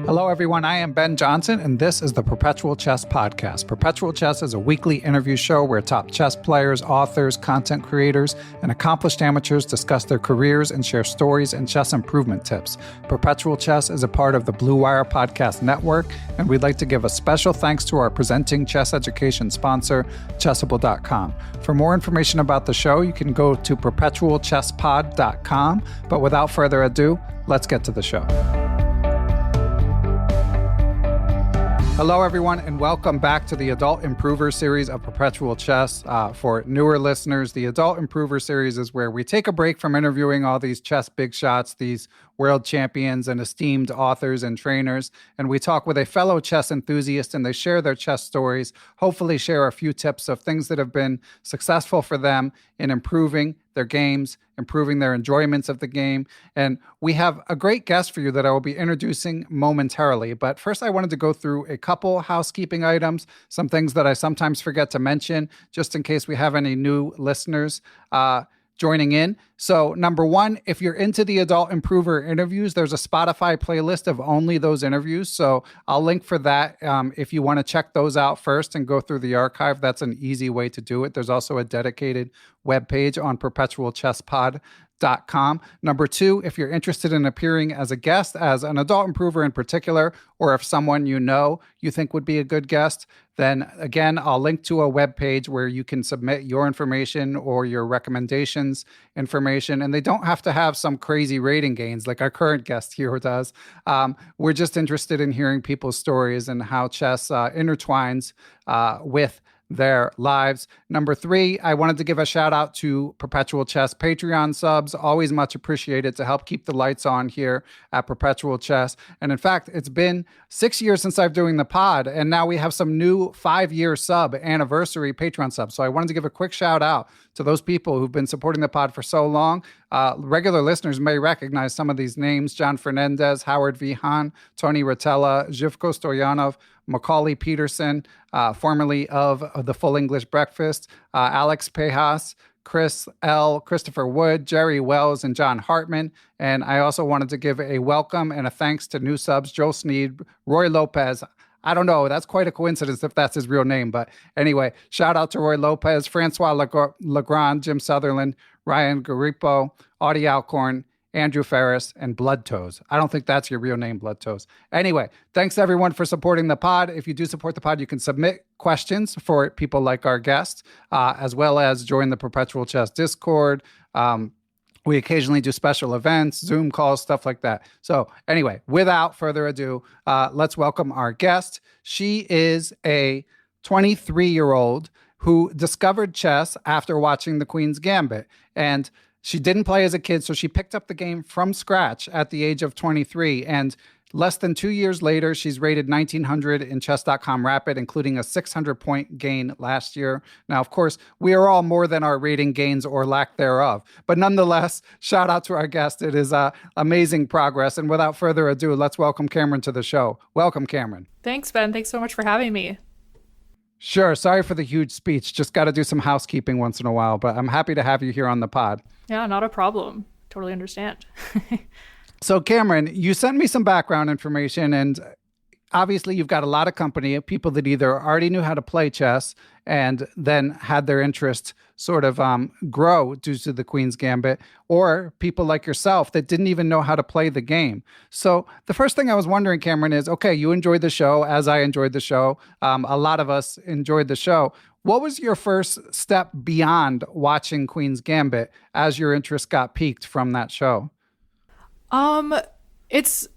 Hello, everyone. I am Ben Johnson, and this is the Perpetual Chess Podcast. Perpetual Chess is a weekly interview show where top chess players, authors, content creators, and accomplished amateurs discuss their careers and share stories and chess improvement tips. Perpetual Chess is a part of the Blue Wire Podcast Network, and we'd like to give a special thanks to our presenting chess education sponsor, Chessable.com. For more information about the show, you can go to perpetualchesspod.com. But without further ado, let's get to the show. Hello, everyone, and welcome back to the Adult Improver series of Perpetual Chess. For newer listeners, the Adult Improver series is where we take a break from interviewing all these chess big shots, these world champions and esteemed authors and trainers, and we talk with a fellow chess enthusiast, and they share their chess stories, hopefully share a few tips of things that have been successful for them in improving their games, improving their enjoyments of the game. And we have a great guest for you that I will be introducing momentarily. But first, I wanted to go through a couple housekeeping items, some things that I sometimes forget to mention, just in case we have any new listeners joining in. So number one, if you're into the Adult Improver interviews, there's a Spotify playlist of only those interviews. So I'll link for that if you want to check those out first and go through the archive. That's an easy way to do it. There's also a dedicated webpage on perpetualchesspod.com. Number two, if you're interested in appearing as a guest, as an adult improver in particular, or if someone you know you think would be a good guest, then again, I'll link to a webpage where you can submit your information or your recommendations information, and they don't have to have some crazy rating gains like our current guest here does. We're just interested in hearing people's stories and how chess intertwines with their lives. Number three, I wanted to give a shout out to Perpetual Chess Patreon subs. Always much appreciated to help keep the lights on here at Perpetual Chess. And in fact, it's been 6 years since I've doing the pod, and now we have some new 5-year sub anniversary Patreon subs. So I wanted to give a quick shout out to those people who've been supporting the pod for so long. Regular listeners may recognize some of these names: John Fernandez, Howard V. Hahn, Tony Rotella, Zhivko Stoyanov, Macaulay Peterson, formerly of the Full English Breakfast, Alex Pejas, Chris L., Christopher Wood, Jerry Wells, and John Hartman. And I also wanted to give a welcome and a thanks to new subs, Joe Sneed, Roy Lopez. I don't know. That's quite a coincidence if that's his real name. But anyway, shout out to Roy Lopez, Francois Legrand, Jim Sutherland, Ryan Garipo, Audie Alcorn, Andrew Ferris, and Bloodtoes. I don't think that's your real name, Bloodtoes. Anyway, thanks everyone for supporting the pod. If you do support the pod, you can submit questions for people like our guest, as well as join the Perpetual Chess Discord. We occasionally do special events, Zoom calls, stuff like that. So anyway, without further ado, let's welcome our guest. She is a 23-year-old who discovered chess after watching The Queen's Gambit. And she didn't play as a kid, so she picked up the game from scratch at the age of 23. And less than 2 years later, she's rated 1900 in chess.com Rapid, including a 600-point gain last year. Now, of course, we are all more than our rating gains or lack thereof. But nonetheless, shout out to our guest. It is amazing progress. And without further ado, let's welcome Kamryn to the show. Welcome, Kamryn. Thanks, Ben. Thanks so much for having me. Sure. Sorry for the huge speech. Just got to do some housekeeping once in a while, but I'm happy to have you here on the pod. Yeah, not a problem. Totally understand. So Kamryn, you sent me some background information, and obviously you've got a lot of company of people that either already knew how to play chess and then had their interest sort of grow due to the Queen's Gambit, or people like yourself that didn't even know how to play the game. So the first thing I was wondering, Kamryn, is, okay, you enjoyed the show as I enjoyed the show. A lot of us enjoyed the show. What was your first step beyond watching Queen's Gambit as your interest got piqued from that show? It's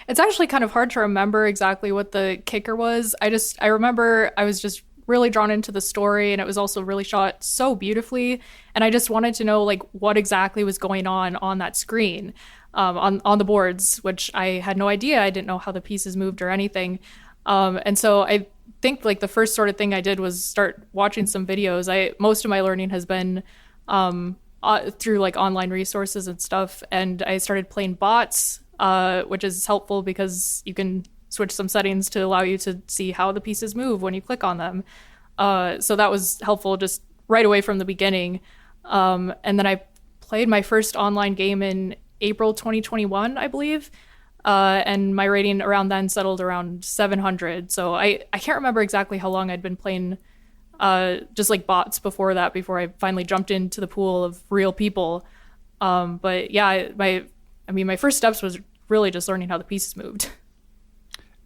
actually kind of hard to remember exactly what the kicker was. I remember I was just really drawn into the story, and it was also really shot so beautifully. And I just wanted to know like what exactly was going on that screen, on the boards, which I had no idea. I didn't know how the pieces moved or anything. And so I think like the first sort of thing I did was start watching some videos. Most of my learning has been through like online resources and stuff. And I started playing bots, which is helpful because you can switch some settings to allow you to see how the pieces move when you click on them. So that was helpful just right away from the beginning. And then I played my first online game in April 2021, I believe. and my rating around then settled around 700. So I can't remember exactly how long I'd been playing just like bots before that, before I finally jumped into the pool of real people. But yeah, my first steps was really just learning how the pieces moved.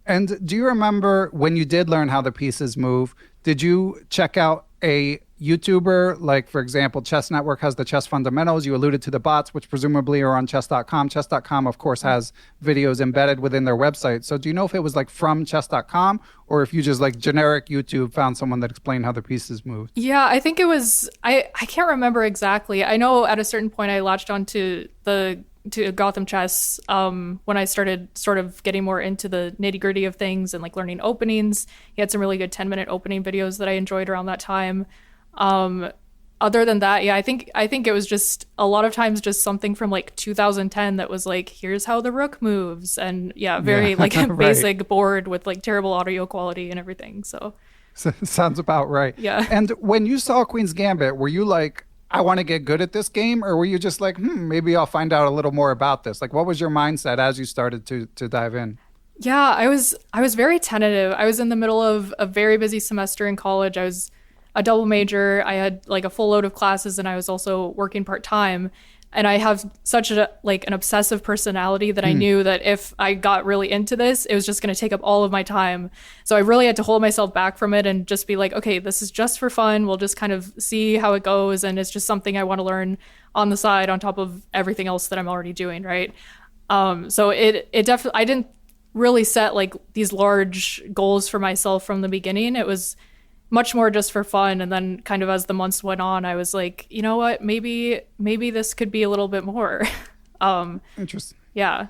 And do you remember when you did learn how the pieces move, did you check out a YouTuber? Like, for example, Chess Network has the chess fundamentals. You alluded to the bots, which presumably are on chess.com. Chess.com, of course, has videos embedded within their website. So do you know if it was like from chess.com or if you just like generic YouTube found someone that explained how the pieces moved? Yeah, I think it was, I can't remember exactly. I know at a certain point I latched onto to Gotham Chess when I started sort of getting more into the nitty gritty of things and like learning openings. He had some really good 10-minute opening videos that I enjoyed around that time. Other than that, yeah, I think it was just a lot of times just something from like 2010 that was like, here's how the rook moves, and yeah, very like right. basic board with like terrible audio quality and everything. So sounds about right. Yeah. And when you saw Queen's Gambit, were you like, I want to get good at this game, or were you just like, maybe I'll find out a little more about this? Like, what was your mindset as you started to dive in? Yeah, I was very tentative. I was in the middle of a very busy semester in college. I was a double major. I had like a full load of classes, and I was also working part-time. And I have such an obsessive personality that I knew that if I got really into this, it was just going to take up all of my time. So I really had to hold myself back from it and just be like, okay, this is just for fun. We'll just kind of see how it goes. And it's just something I want to learn on the side on top of everything else that I'm already doing, right? So it definitely, I didn't really set like these large goals for myself from the beginning. It was much more just for fun. And then kind of as the months went on, I was like, you know what, maybe this could be a little bit more. Interesting. Yeah.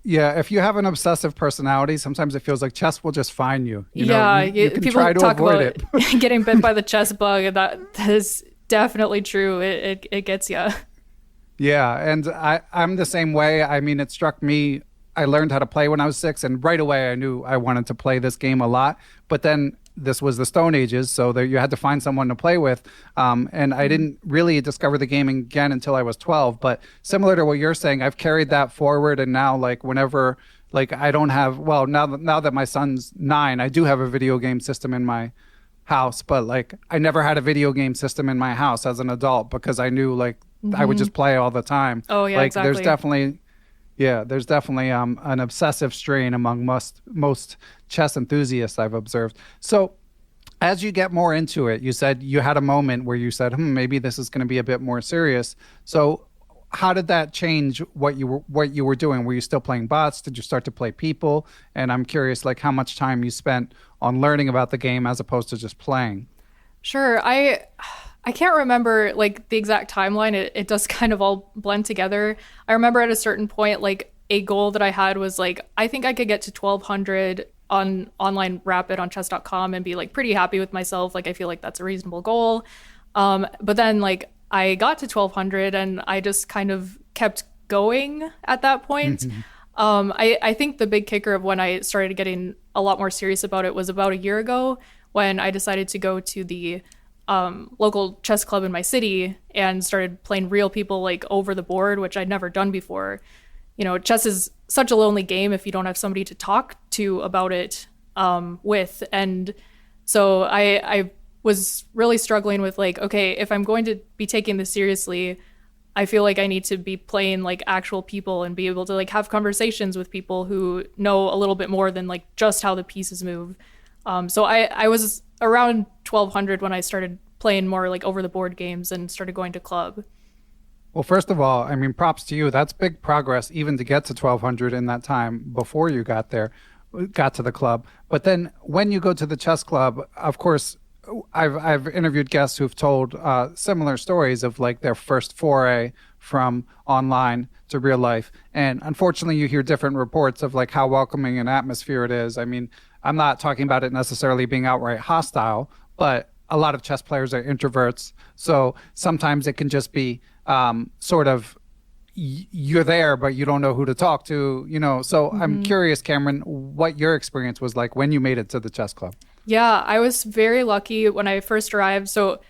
Yeah, if you have an obsessive personality, sometimes it feels like chess will just find you. You yeah, know, you can people try to talk avoid about it. getting bit by the chess bug, and that is definitely true. It gets you. Yeah, and I'm the same way. I mean, it struck me. I learned how to play when I was 6, and right away I knew I wanted to play this game a lot. But then this was the Stone Ages, so you had to find someone to play with. And I didn't really discover the game again until I was 12. But similar to what you're saying, I've carried that forward. And now, like, whenever, like, I don't have, well, now that my son's 9, I do have a video game system in my house. But, like, I never had a video game system in my house as an adult because I knew, like, I would just play all the time. Oh, yeah, like, exactly. there's definitely an obsessive strain among most chess enthusiasts I've observed. So as you get more into it, you said you had a moment where you said, maybe this is going to be a bit more serious. So how did that change what you were doing? Were you still playing bots? Did you start to play people? And I'm curious, like, how much time you spent on learning about the game as opposed to just playing. Sure. I can't remember like the exact timeline. It does kind of all blend together. I remember at a certain point, like a goal that I had was like, I think I could get to 1200 on online rapid on chess.com and be like pretty happy with myself. Like, I feel like that's a reasonable goal. But then like I got to 1200 and I just kind of kept going at that point. I think the big kicker of when I started getting a lot more serious about it was about a year ago when I decided to go to the local chess club in my city and started playing real people like over the board, which I'd never done before. You know, chess is such a lonely game if you don't have somebody to talk to about it with. And so I was really struggling with like, okay, if I'm going to be taking this seriously, I feel like I need to be playing like actual people and be able to like have conversations with people who know a little bit more than like just how the pieces move. So I was around 1200 when I started playing more like over the board games and started going to club. Well, first of all, I mean, props to you. That's big progress even to get to 1200 in that time before you got to the club. But then when you go to the chess club, of course, I've interviewed guests who've told similar stories of like their first foray from online to real life. And unfortunately, you hear different reports of like how welcoming an atmosphere it is. I mean, I'm not talking about it necessarily being outright hostile, but a lot of chess players are introverts. So sometimes it can just be sort of you're there, but you don't know who to talk to, you know. So I'm curious, Kamryn, what your experience was like when you made it to the chess club. Yeah, I was very lucky when I first arrived. So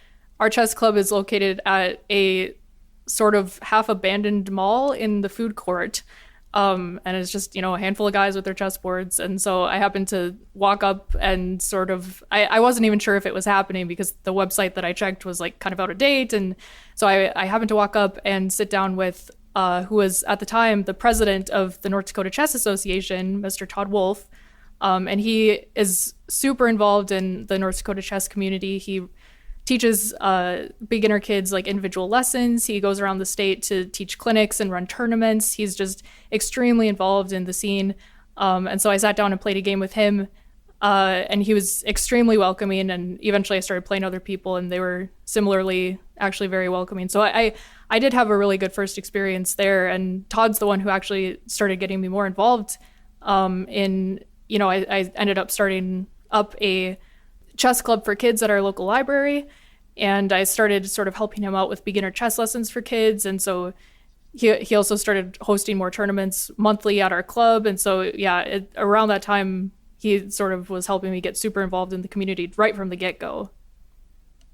our chess club is located at a sort of half abandoned mall in the food court. And it's just, a handful of guys with their chessboards. And so I happened to walk up and sort of, I wasn't even sure if it was happening because the website that I checked was like kind of out of date. And so I happened to walk up and sit down with who was at the time the president of the North Dakota Chess Association, Mr. Todd Wolf. And he is super involved in the North Dakota chess community. He teaches beginner kids like individual lessons. He goes around the state to teach clinics and run tournaments. He's just extremely involved in the scene. And so I sat down and played a game with him. And he was extremely welcoming. And eventually I started playing other people and they were similarly actually very welcoming. So I did have a really good first experience there. And Todd's the one who actually started getting me more involved I ended up starting up a chess club for kids at our local library. And I started sort of helping him out with beginner chess lessons for kids. And so he also started hosting more tournaments monthly at our club. And so, around that time, he sort of was helping me get super involved in the community right from the get-go.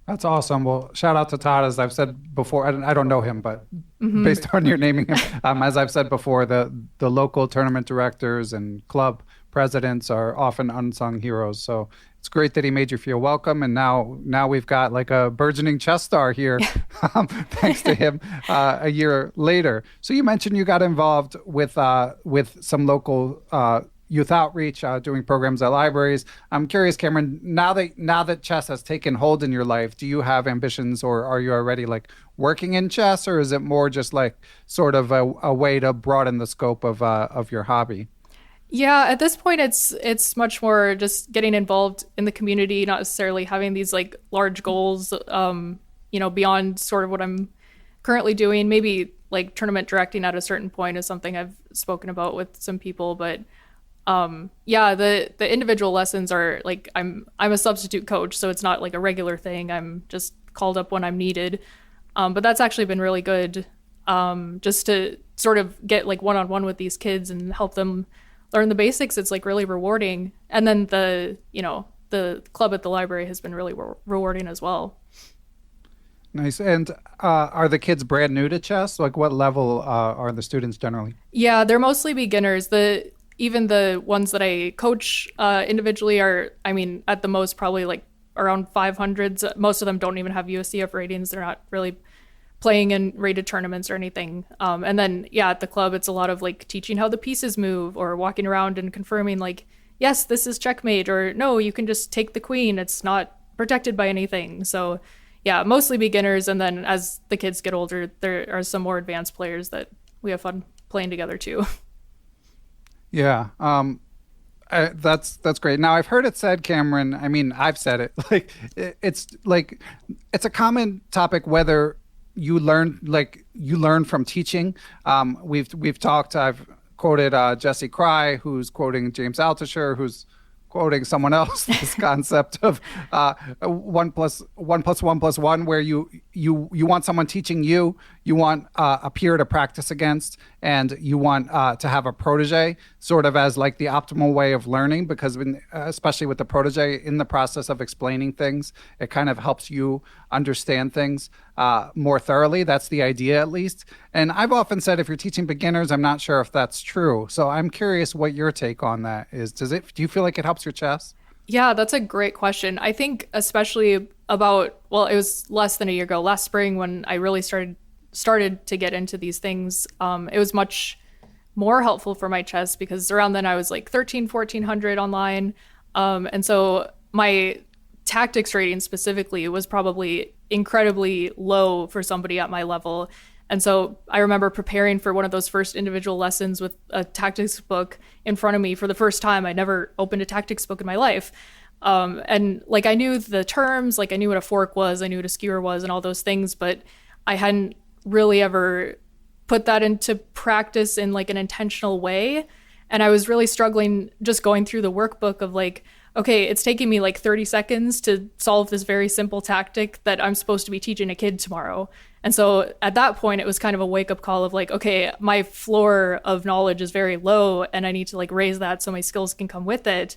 That's awesome. Well, shout out to Todd. As I've said before, I don't know him, but based on your naming him, as I've said before, the local tournament directors and club presidents are often unsung heroes. So it's great that he made you feel welcome. And now we've got like a burgeoning chess star here, thanks to him a year later. So you mentioned you got involved with some local youth outreach, doing programs at libraries. I'm curious, Kamryn, now that chess has taken hold in your life, do you have ambitions, or are you already like working in chess, or is it more just like sort of a way to broaden the scope of your hobby? Yeah, at this point, it's much more just getting involved in the community, not necessarily having these like large goals, beyond sort of what I'm currently doing. Maybe like tournament directing at a certain point is something I've spoken about with some people, but the individual lessons are like I'm a substitute coach, so it's not like a regular thing. I'm just called up when I'm needed. But that's actually been really good, just to sort of get like one-on-one with these kids and help them learn the basics. It's like really rewarding. And then the club at the library has been really rewarding as well. Nice. And are the kids brand new to chess? Like what level are the students generally? Yeah, they're mostly beginners. Even the ones that I coach individually are, at the most probably like around 500s. Most of them don't even have USCF ratings. They're not really playing in rated tournaments or anything. And then, at the club, it's a lot of like teaching how the pieces move or walking around and confirming like, yes, this is checkmate, or no, you can just take the queen. It's not protected by anything. So mostly beginners. And then as the kids get older, there are some more advanced players that we have fun playing together too. Yeah. That's great. Now I've heard it said, Kamryn, I've said it, it's a common topic whether you learn from teaching. We've talked, I've quoted Jesse Cry, who's quoting James Altucher, who's quoting someone else, this concept of 1 + 1 + 1 + 1, where you want someone teaching you, you want a peer to practice against, and you want to have a protege sort of as like the optimal way of learning, because especially with the protege in the process of explaining things, it kind of helps you understand things more thoroughly. That's the idea, at least. And I've often said, if you're teaching beginners, I'm not sure if that's true. So I'm curious what your take on that is. Do you feel like it helps your chess? Yeah, that's a great question. I think especially it was less than a year ago, last spring, when I really started to get into these things. It was much more helpful for my chess because around then I was like 1,400 online. And so my tactics rating specifically was probably incredibly low for somebody at my level. And so I remember preparing for one of those first individual lessons with a tactics book in front of me for the first time. I never opened a tactics book in my life. And like I knew the terms, like I knew what a fork was, I knew what a skewer was and all those things, but I hadn't really ever put that into practice in like an intentional way. And I was really struggling just going through the workbook of like, okay, it's taking me like 30 seconds to solve this very simple tactic that I'm supposed to be teaching a kid tomorrow. And so at that point, it was kind of a wake up call of like, okay, my floor of knowledge is very low and I need to like raise that so my skills can come with it.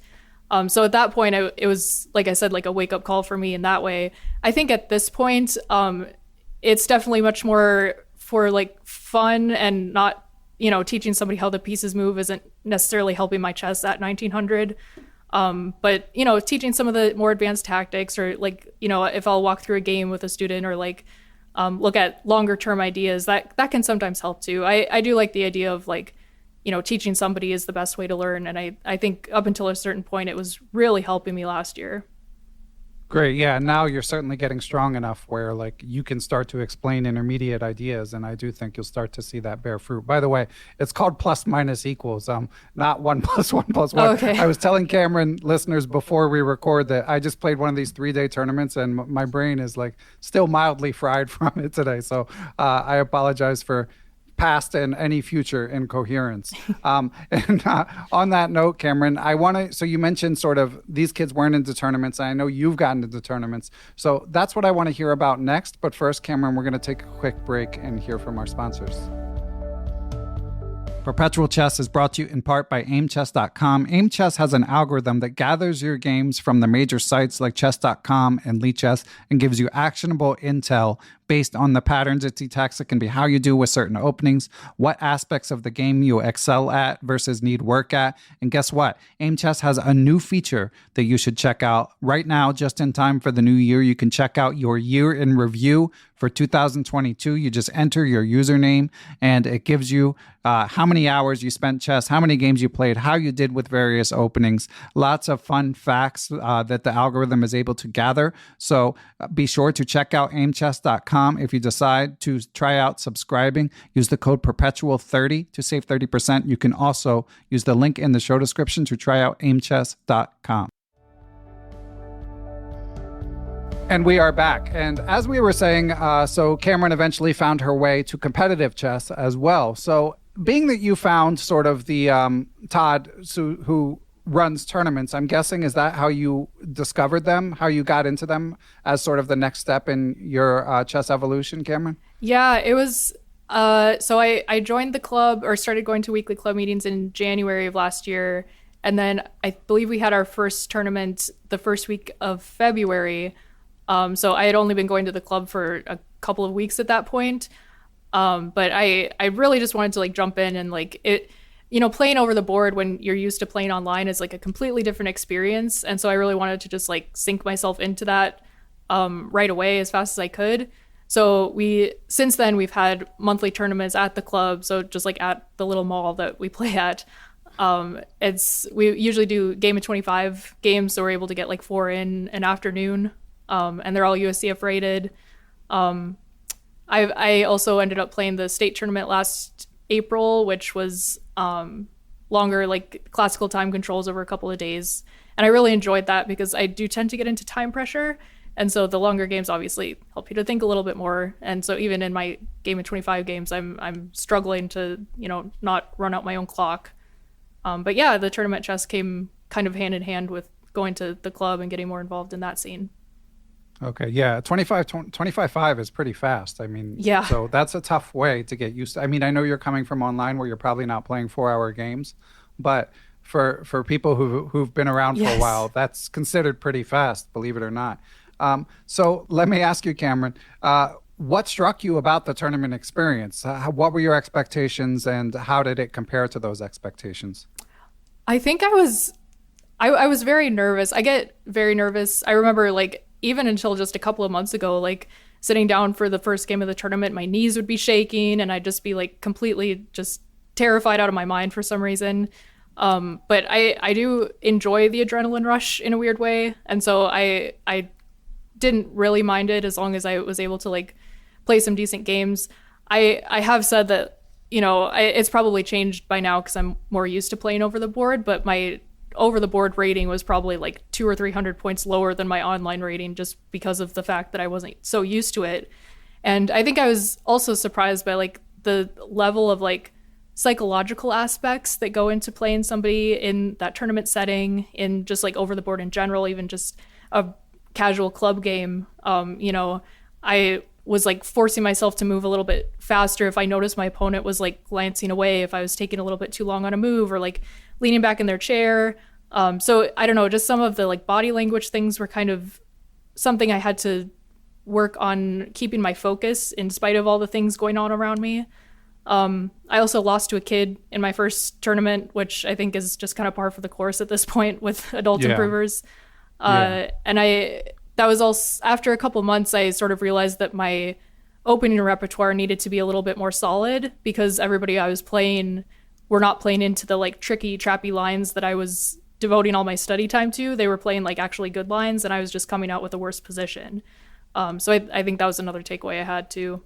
So at that point, it was, like I said, like a wake up call for me in that way. I think at this point, it's definitely much more for like fun and not teaching somebody how the pieces move isn't necessarily helping my chess at 1900. But, teaching some of the more advanced tactics, or like, if I'll walk through a game with a student, or like look at longer term ideas, that can sometimes help too. I do like the idea of like, teaching somebody is the best way to learn. And I think up until a certain point, it was really helping me last year. Great. Yeah. Now you're certainly getting strong enough where like you can start to explain intermediate ideas. And I do think you'll start to see that bear fruit. By the way, it's called plus minus equals, not 1 + 1 + 1. Okay. I was telling Kamryn listeners before we record that I just played one of these 3-day tournaments and my brain is like still mildly fried from it today. So I apologize for past and any future incoherence. And on that note, Kamryn, so you mentioned sort of these kids weren't into tournaments. And I know you've gotten into tournaments. So that's what I want to hear about next. But first, Kamryn, we're going to take a quick break and hear from our sponsors. Perpetual Chess is brought to you in part by Aimchess.com. Aimchess has an algorithm that gathers your games from the major sites like chess.com and Lichess and gives you actionable intel based on the patterns it detects. It can be how you do with certain openings, what aspects of the game you excel at versus need work at. And guess what? Aimchess has a new feature that you should check out right now, just in time for the new year. You can check out your year in review for 2022. You just enter your username and it gives you how many hours you spent chess, how many games you played, how you did with various openings. Lots of fun facts that the algorithm is able to gather. So be sure to check out aimchess.com. If you decide to try out subscribing, use the code Perpetual30 to save 30%. You can also use the link in the show description to try out aimchess.com. And we are back. And as we were saying, so Kamryn eventually found her way to competitive chess as well. So being that you found sort of the Todd who runs tournaments, I'm guessing, is that how you discovered them, how you got into them as sort of the next step in your chess evolution, Kamryn? Yeah, it was, so I joined the club, or started going to weekly club meetings in January of last year. And then I believe we had our first tournament the first week of February. So I had only been going to the club for a couple of weeks at that point. But I really just wanted to like jump in and like it, playing over the board when you're used to playing online is like a completely different experience. And so I really wanted to just like sink myself into that right away as fast as I could. So since then we've had monthly tournaments at the club. So just like at the little mall that we play at. We usually do game of 25 games. So we're able to get like 4 in an afternoon. And they're all USCF rated. I also ended up playing the state tournament last April, which was longer, like classical time controls over a couple of days. And I really enjoyed that because I do tend to get into time pressure. And so the longer games obviously help you to think a little bit more. And so even in my game of 25 games, I'm struggling to, not run out my own clock. But yeah, the tournament chess came kind of hand in hand with going to the club and getting more involved in that scene. Okay, yeah, 25-5 is pretty fast. I mean, yeah. So that's a tough way to get used to. I mean, I know you're coming from online where you're probably not playing 4-hour games, but for people who've been around for a while, that's considered pretty fast, believe it or not. So let me ask you, Kamryn, what struck you about the tournament experience? What were your expectations and how did it compare to those expectations? I think I was very nervous. I get very nervous. I remember like, even until just a couple of months ago, like sitting down for the first game of the tournament, my knees would be shaking and I'd just be like completely just terrified out of my mind for some reason. But I do enjoy the adrenaline rush in a weird way. And so I didn't really mind it as long as I was able to like play some decent games. I have said that, it's probably changed by now because I'm more used to playing over the board, but my over the board rating was probably like 200 or 300 points lower than my online rating just because of the fact that I wasn't so used to it. And I think I was also surprised by like the level of like psychological aspects that go into playing somebody in that tournament setting, in just like over the board in general, even just a casual club game. I was like forcing myself to move a little bit faster if I noticed my opponent was like glancing away, if I was taking a little bit too long on a move, or like leaning back in their chair. So I don't know, just some of the like body language things were kind of something I had to work on keeping my focus in spite of all the things going on around me. I also lost to a kid in my first tournament, which I think is just kind of par for the course at this point with adult improvers. And that was also after a couple months, I sort of realized that my opening repertoire needed to be a little bit more solid because everybody I was playing were not playing into the like tricky, trappy lines that I was devoting all my study time to. They were playing like actually good lines, and I was just coming out with a worse position. So I think that was another takeaway I had too.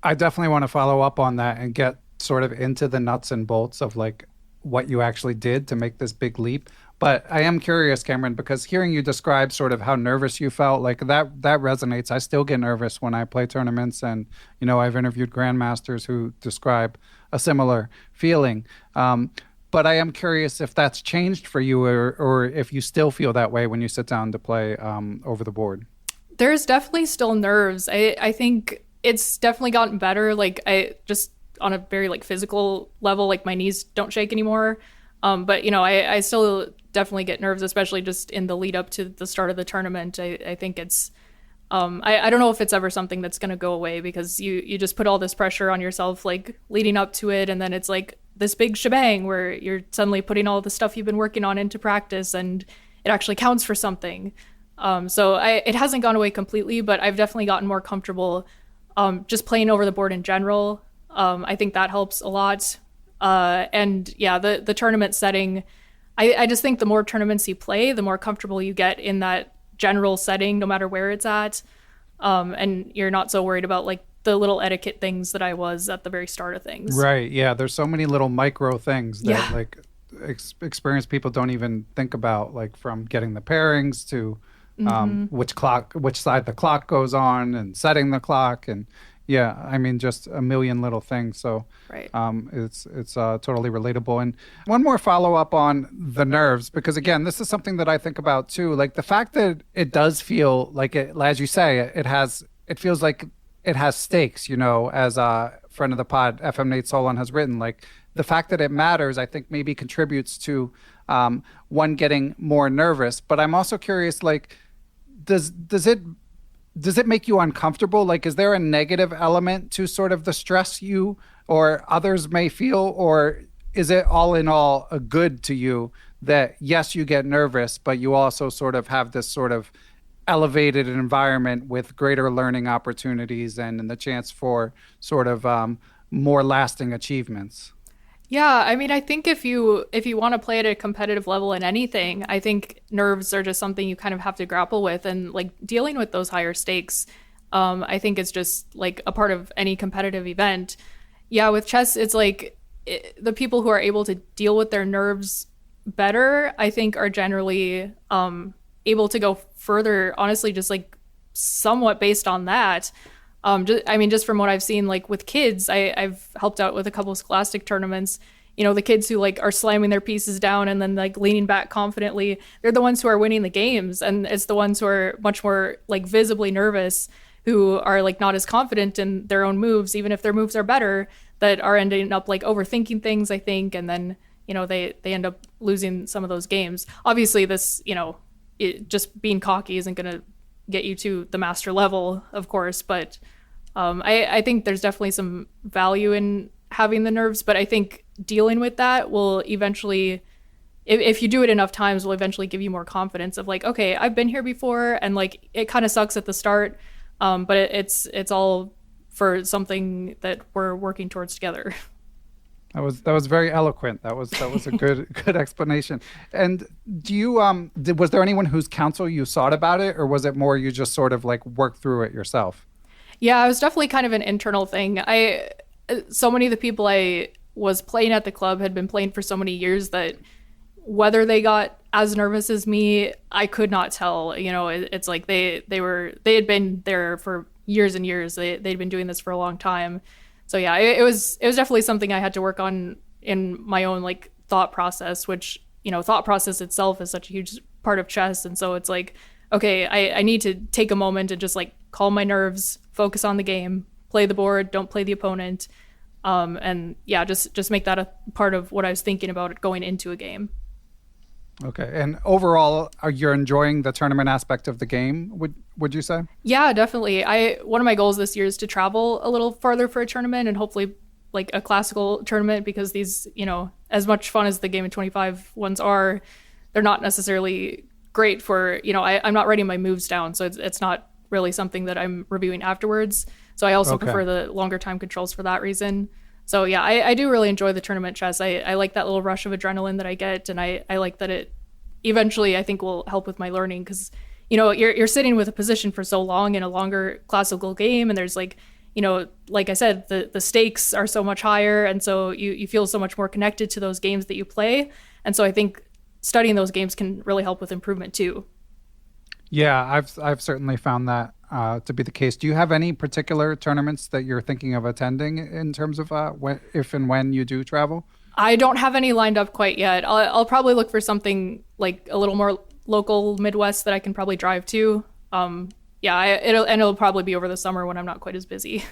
I definitely want to follow up on that and get sort of into the nuts and bolts of like what you actually did to make this big leap. But I am curious, Kamryn, because hearing you describe sort of how nervous you felt, like that resonates. I still get nervous when I play tournaments, and you know, I've interviewed grandmasters who describe a similar feeling. But I am curious if that's changed for you, or if you still feel that way when you sit down to play over the board. There's definitely still nerves. I think it's definitely gotten better. Like I just on a very like physical level, like my knees don't shake anymore. But you know, I still definitely get nerves, especially just in the lead up to the start of the tournament. I think it's, I don't know if it's ever something that's going to go away because you just put all this pressure on yourself, like leading up to it. And then it's like this big shebang where you're suddenly putting all the stuff you've been working on into practice and it actually counts for something. So it hasn't gone away completely, but I've definitely gotten more comfortable just playing over the board in general. I think that helps a lot. And yeah, the tournament setting, I just think the more tournaments you play, the more comfortable you get in that general setting, no matter where it's at. And you're not so worried about like the little etiquette things that I was at the very start of things. Right. Yeah. There's so many little micro things that like experienced people don't even think about, like from getting the pairings to which side the clock goes on and setting the clock. And yeah, I mean, just a million little things. So it's totally relatable. And one more follow up on the nerves, because again, this is something that I think about too. Like the fact that it does feel like it, as you say, it feels like it has stakes, you know, as a friend of the pod, FM Nate Solon, has written, like the fact that it matters, I think maybe contributes to one getting more nervous. But I'm also curious, like, does it make you uncomfortable? Like, is there a negative element to sort of the stress you or others may feel? Or is it all in all a good to you that, yes, you get nervous, but you also sort of have this sort of elevated environment with greater learning opportunities and the chance for sort of more lasting achievements? Yeah, I mean, I think if you want to play at a competitive level in anything, I think nerves are just something you kind of have to grapple with, and like dealing with those higher stakes, I think is just like a part of any competitive event. Yeah, with chess, it's like the people who are able to deal with their nerves better, I think, are generally able to go further, honestly, just like somewhat based on that. Just from what I've seen, like with kids, I've helped out with a couple of scholastic tournaments. You know, the kids who like are slamming their pieces down and then like leaning back confidently, they're the ones who are winning the games. And it's the ones who are much more like visibly nervous, who are like not as confident in their own moves, even if their moves are better, that are ending up like overthinking things, I think. And then, you know, they end up losing some of those games. Obviously, this, you know, just being cocky isn't going to get you to the master level, of course, but I think there's definitely some value in having the nerves, but I think dealing with that will eventually, if you do it enough times, will eventually give you more confidence of like, okay, I've been here before, and like it kind of sucks at the start, but it's all for something that we're working towards together. That was very eloquent. That was a good explanation. And do you was there anyone whose counsel you sought about it, or was it more you just sort of like worked through it yourself? Yeah, it was definitely kind of an internal thing. So many of the people I was playing at the club had been playing for so many years that whether they got as nervous as me, I could not tell. You know, it's like they had been there for years and years. They'd been doing this for a long time. So yeah, it was definitely something I had to work on in my own like thought process, which, you know, thought process itself is such a huge part of chess. And so it's like, okay, I need to take a moment and just like calm my nerves, focus on the game, play the board, don't play the opponent. And yeah, just make that a part of what I was thinking about going into a game. Okay. And overall, are you enjoying the tournament aspect of the game? Would you say? Yeah, definitely. I one of my goals this year is to travel a little farther for a tournament and hopefully like a classical tournament because these, as much fun as the Game of 25 ones are, they're not necessarily great for, I'm not writing my moves down, so it's not really something that I'm reviewing afterwards. So I also prefer the longer time controls for that reason. So yeah, I do really enjoy the tournament chess. I like that little rush of adrenaline that I get, and I like that it eventually I think will help with my learning because you're sitting with a position for so long in a longer classical game, and there's like like I said, the stakes are so much higher, and so you feel so much more connected to those games that you play, and so I think studying those games can really help with improvement too. Yeah, I've certainly found that to be the case. Do you have any particular tournaments that you're thinking of attending in terms of if and when you do travel? I don't have any lined up quite yet. I'll probably look for something like a little more local Midwest that I can probably drive to. Yeah, it'll probably be over the summer when I'm not quite as busy.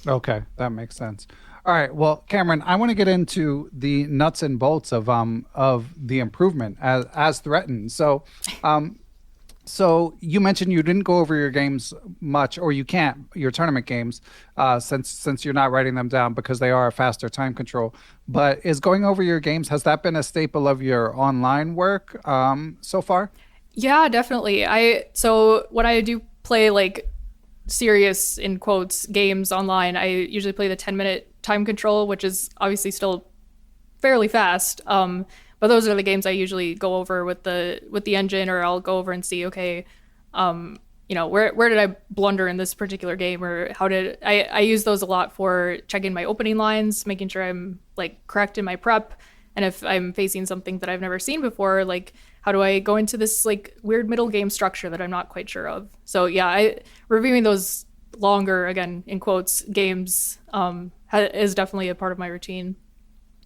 Okay, that makes sense. All right, well, Kamryn, I want to get into the nuts and bolts of the improvement as threatened. So you mentioned you didn't go over your games much, or you can't, your tournament games, since you're not writing them down because they are a faster time control. But is going over your games, has that been a staple of your online work so far? Yeah, definitely. So when I do play like serious in quotes games online, I usually play the 10-minute time control, which is obviously still fairly fast. But those are the games I usually go over with the engine, or I'll go over and see, okay, where did I blunder in this particular game, or how did I use those a lot for checking my opening lines, making sure I'm like correct in my prep, and if I'm facing something that I've never seen before, like how do I go into this like weird middle game structure that I'm not quite sure of. So yeah, reviewing those longer, again in quotes, games is definitely a part of my routine.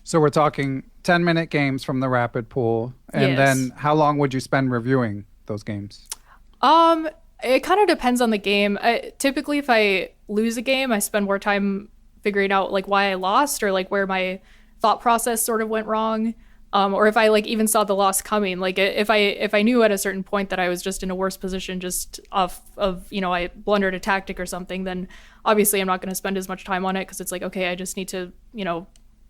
So we're talking 10-minute games from the rapid pool. And Yes. then how long would you spend reviewing those games? It kind of depends on the game. Typically, if I lose a game, I spend more time figuring out like why I lost, or like where my thought process sort of went wrong. Or if I like even saw the loss coming, like if I knew at a certain point that I was just in a worse position just off of, I blundered a tactic or something, then obviously I'm not going to spend as much time on it because it's like, okay, I just need to,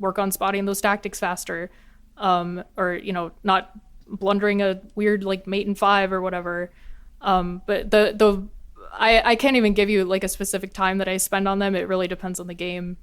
work on spotting those tactics faster, or not blundering a weird like mate in 5 or whatever. But I can't even give you like a specific time that I spend on them. It really depends on the game.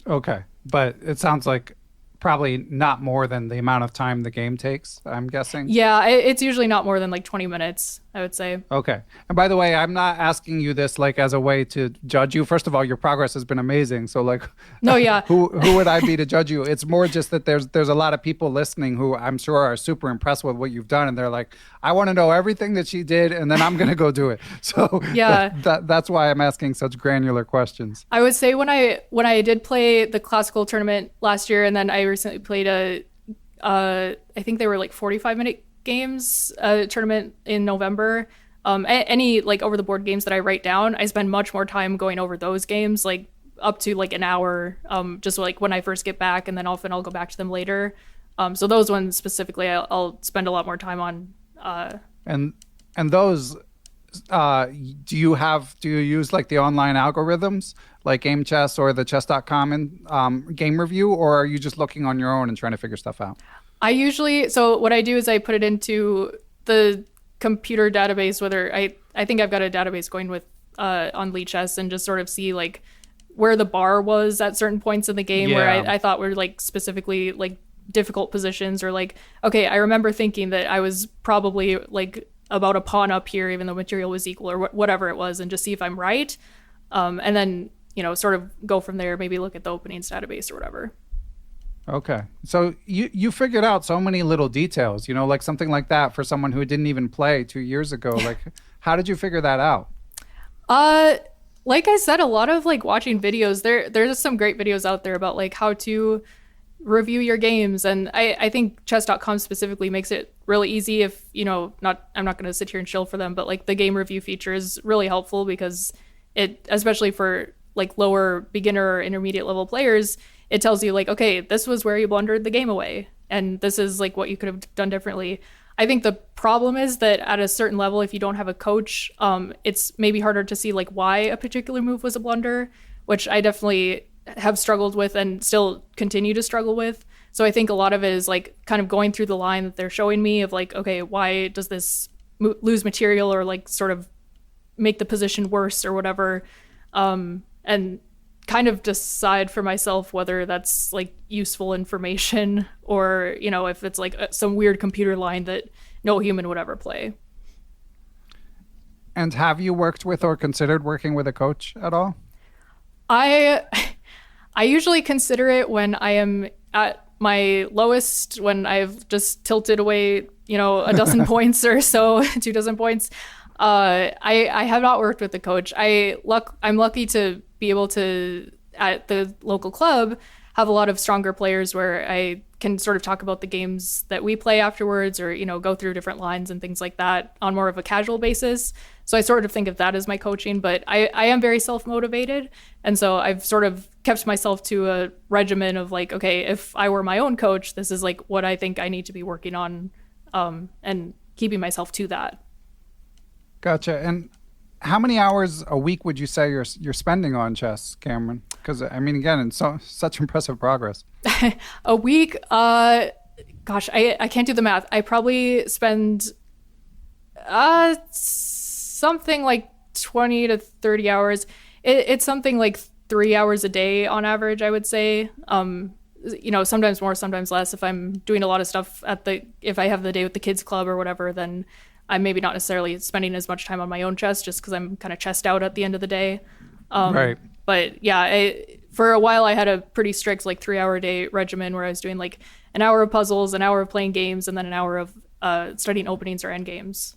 Okay. But it sounds like probably not more than the amount of time the game takes, I'm guessing. Yeah, it's usually not more than like 20 minutes, I would say. Okay. And by the way, I'm not asking you this like as a way to judge you. First of all, your progress has been amazing. So like, no, yeah. who would I be to judge you? It's more just that there's a lot of people listening who I'm sure are super impressed with what you've done, and they're like, I want to know everything that she did, and then I'm gonna go do it. So yeah, that's why I'm asking such granular questions. I would say when I did play the classical tournament last year, and then I recently played I think they were like 45-minute games, tournament in November. Any like over the board games that I write down, I spend much more time going over those games, like up to like an hour, just like when I first get back, and then often I'll go back to them later. So those ones specifically, I'll spend a lot more time on. And those, do you use like the online algorithms like Aimchess or the chess.com and game review, or are you just looking on your own and trying to figure stuff out? So what I do is I put it into the computer database, whether I think I've got a database going with on Chess, and just sort of see like where the bar was at certain points in the game, where I thought were like specifically like difficult positions, or like, okay, I remember thinking that I was probably like about a pawn up here even though material was equal, or whatever it was, and just see if I'm right, and then sort of go from there, maybe look at the openings database or whatever. Okay. So you figured out so many little details, like something like that for someone who didn't even play 2 years ago. Like, how did you figure that out? Like I said, a lot of like watching videos. There's some great videos out there about like how to review your games, and I think chess.com specifically makes it really easy. If I'm not going to sit here and shill for them, but like the game review feature is really helpful because it, especially for like lower beginner or intermediate level players, it tells you like, okay, this was where you blundered the game away, and this is like what you could have done differently. I think the problem is that at a certain level, if you don't have a coach, it's maybe harder to see like why a particular move was a blunder, which I definitely have struggled with and still continue to struggle with. So I think a lot of it is like kind of going through the line that they're showing me of like, okay, why does this lose material or like sort of make the position worse or whatever, and kind of decide for myself whether that's like useful information or, you know, if it's like some weird computer line that no human would ever play. And have you worked with or considered working with a coach at all? I usually consider it when I am at my lowest, when I've just tilted away, you know, a dozen points or so, 24 points. I have not worked with a coach. I'm lucky to be able to, at the local club, have a lot of stronger players where I can sort of talk about the games that we play afterwards, or, you know, go through different lines and things like that on more of a casual basis. So I sort of think of that as my coaching, but I am very self-motivated. And so I've sort of kept myself to a regimen of like, okay, if I were my own coach, this is like what I think I need to be working on, and keeping myself to that. Gotcha. And how many hours a week would you say you're spending on chess, Kamryn? Because I mean, again, it's such impressive progress. A week, gosh, I can't do the math. I probably spend something like 20 to 30 hours. It's something like 3 hours a day on average, I would say. You know, sometimes more, sometimes less. If I'm doing a lot of stuff if I have the day with the kids club or whatever, then I'm maybe not necessarily spending as much time on my own chess just because I'm kind of chessed out at the end of the day. Right. But yeah, for a while I had a pretty strict like 3 hour a day regimen where I was doing like an hour of puzzles, an hour of playing games, and then an hour of studying openings or endgames.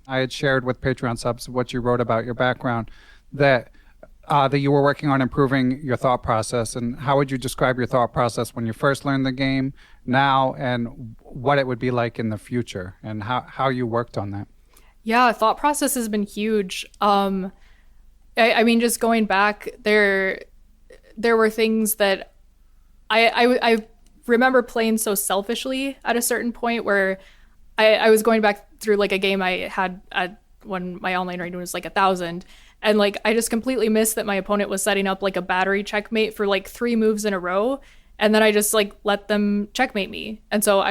I had shared with Patreon subs what you wrote about your background, that you were working on improving your thought process. And how would you describe your thought process when you first learned the game, now, and what it would be like in the future, and how you worked on that? Yeah, thought process has been huge. I mean, just going back, there were things that I remember playing so selfishly at a certain point where I was going back through like a game I had when my online rating was like 1,000. And like, I just completely missed that my opponent was setting up like a battery checkmate for like 3 moves in a row. And then I just like let them checkmate me. And so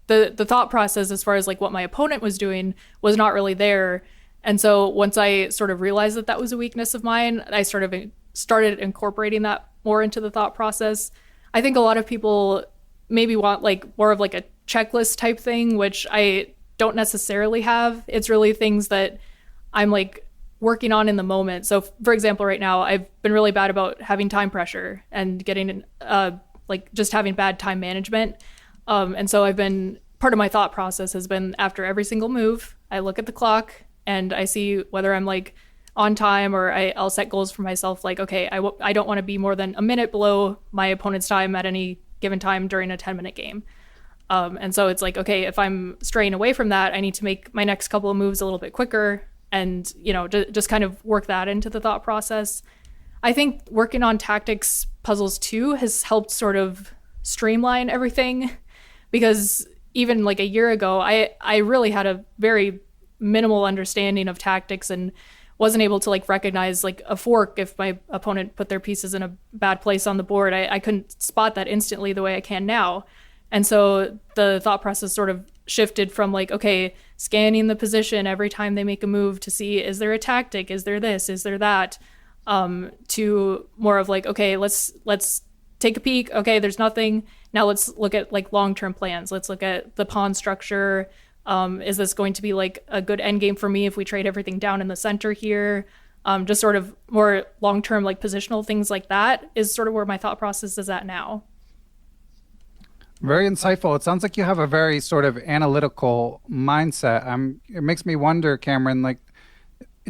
the thought process as far as like what my opponent was doing was not really there. And so once I sort of realized that that was a weakness of mine, I sort of started incorporating that more into the thought process. I think a lot of people maybe want like more of like a checklist type thing, which I don't necessarily have. It's really things that I'm like working on in the moment. So for example, right now, I've been really bad about having time pressure and getting like just having bad time management. And so part of my thought process has been after every single move, I look at the clock and I see whether I'm like on time, or I'll set goals for myself. Like, okay, I don't want to be more than a minute below my opponent's time at any given time during a 10-minute game. And so it's like, okay, if I'm straying away from that, I need to make my next couple of moves a little bit quicker, and, you know, just kind of work that into the thought process. I think working on tactics puzzles too has helped sort of streamline everything, because even like a year ago, I really had a very minimal understanding of tactics and wasn't able to like recognize like a fork if my opponent put their pieces in a bad place on the board. I couldn't spot that instantly the way I can now. And so the thought process sort of shifted from like, okay, scanning the position every time they make a move to see, is there a tactic? Is there this? Is there that? To more of like, okay, let's take a peek. Okay, there's nothing. Now let's look at like long-term plans. Let's look at the pawn structure. Is this going to be like a good end game for me if we trade everything down in the center here? Just sort of more long-term like positional things like that is sort of where my thought process is at now. Very insightful. It sounds like you have a very sort of analytical mindset. It makes me wonder, Kamryn, like,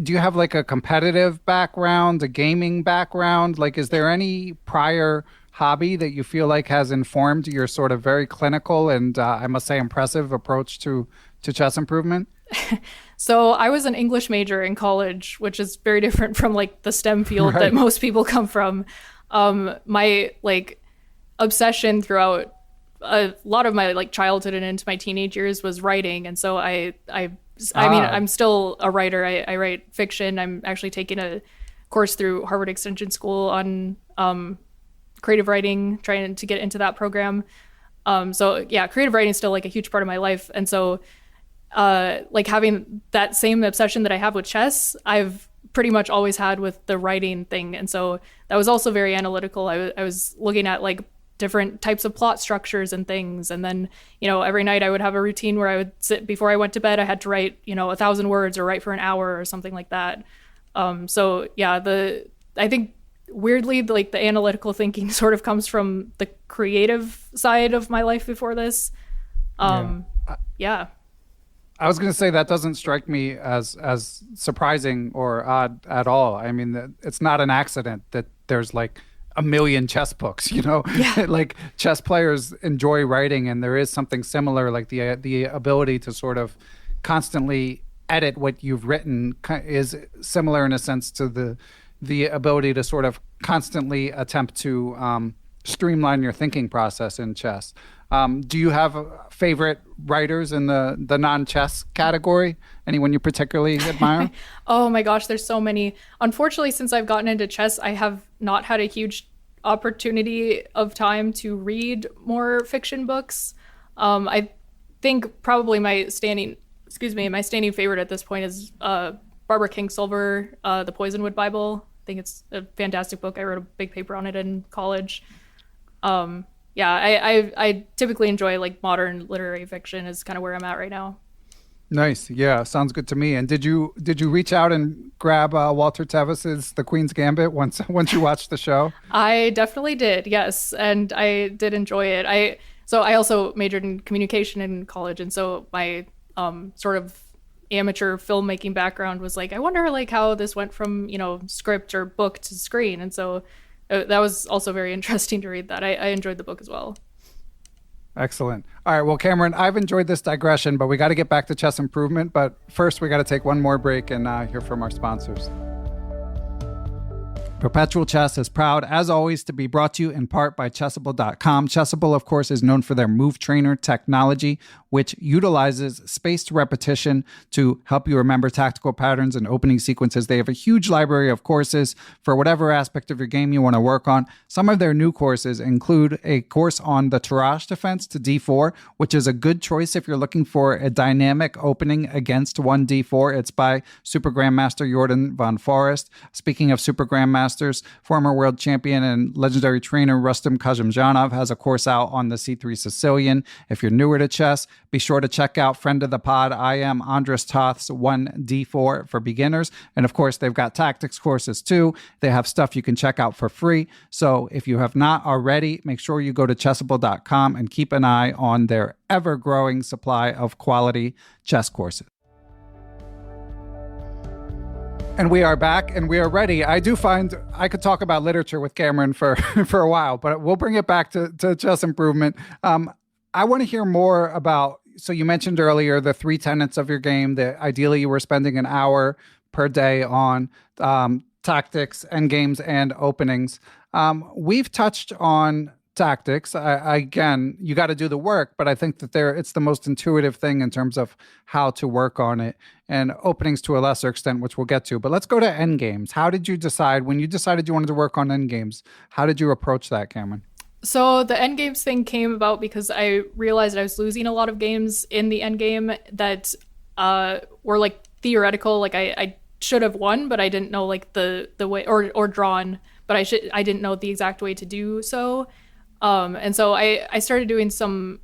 do you have like a competitive background, a gaming background? Like, is there any prior hobby that you feel like has informed your sort of very clinical and I must say impressive approach to chess improvement? So I was an English major in college, which is very different from like the STEM field that most people come from. My like obsession throughout a lot of my like childhood and into my teenage years was writing, and so I mean, I'm still a writer. I write fiction. I'm actually taking a course through Harvard Extension School on creative writing, trying to get into that program. So yeah, creative writing is still like a huge part of my life, and so like having that same obsession that I have with chess, I've pretty much always had with the writing thing. And so that was also very analytical. I was looking at like different types of plot structures and things. And then, every night I would have a routine where I would sit before I went to bed. I had to write, 1,000 words or write for an hour or something like that. So yeah, I think weirdly, like the analytical thinking sort of comes from the creative side of my life before this. Yeah. I was going to say that doesn't strike me as surprising or odd at all. I mean, it's not an accident that there's like a million chess books, Yeah. Like chess players enjoy writing, and there is something similar, like the ability to sort of constantly edit what you've written is similar in a sense to the ability to sort of constantly attempt to streamline your thinking process in chess. Do you have favorite writers in the non-chess category? Anyone you particularly admire? Oh my gosh, there's so many. Unfortunately, since I've gotten into chess, I have not had a huge opportunity of time to read more fiction books. I think probably my standing favorite at this point is Barbara Kingsolver, The Poisonwood Bible. I think it's a fantastic book. I wrote a big paper on it in college. Yeah, I typically enjoy like modern literary fiction is kind of where I'm at right now. Nice. Yeah, sounds good to me. And did you reach out and grab Walter Tevis's The Queen's Gambit once you watched the show? I definitely did. Yes, and I did enjoy it. I also majored in communication in college, and so my sort of amateur filmmaking background was like, I wonder like how this went from, script or book to screen. And so that was also very interesting to read that. I enjoyed the book as well. Excellent. All right. Well, Kamryn, I've enjoyed this digression, but we got to get back to chess improvement. But first, we got to take one more break and hear from our sponsors. Perpetual Chess is proud, as always, to be brought to you in part by Chessable.com. Chessable, of course, is known for their Move Trainer technology, which utilizes spaced repetition to help you remember tactical patterns and opening sequences. They have a huge library of courses for whatever aspect of your game you want to work on. Some of their new courses include a course on the Tarrasch defense to d4, which is a good choice if you're looking for a dynamic opening against one d4. It's by Super Grandmaster Jordan von Forest. Speaking of Super Grandmasters, former world champion and legendary trainer Rustam Kazimjanov has a course out on the C3 Sicilian. If you're newer to chess, be sure to check out friend of the pod, I am Andres Toth's 1D4 for beginners. And of course, they've got tactics courses too. They have stuff you can check out for free. So if you have not already, make sure you go to chessable.com and keep an eye on their ever-growing supply of quality chess courses. And we are back and we are ready. I do find I could talk about literature with Kamryn for a while, but we'll bring it back to chess improvement. I want to hear more about, so you mentioned earlier the 3 tenets of your game that ideally you were spending an hour per day on tactics, endgames, and openings. We've touched on tactics. Again, you got to do the work, but I think that it's the most intuitive thing in terms of how to work on it, and openings to a lesser extent, which we'll get to. But let's go to endgames. How did you decide, when you decided you wanted to work on endgames, how did you approach that, Kamryn? So the endgames thing came about because I realized I was losing a lot of games in the endgame that were like theoretical. Like I should have won, but I didn't know like the way, or drawn, but I didn't know the exact way to do so. And so I started doing some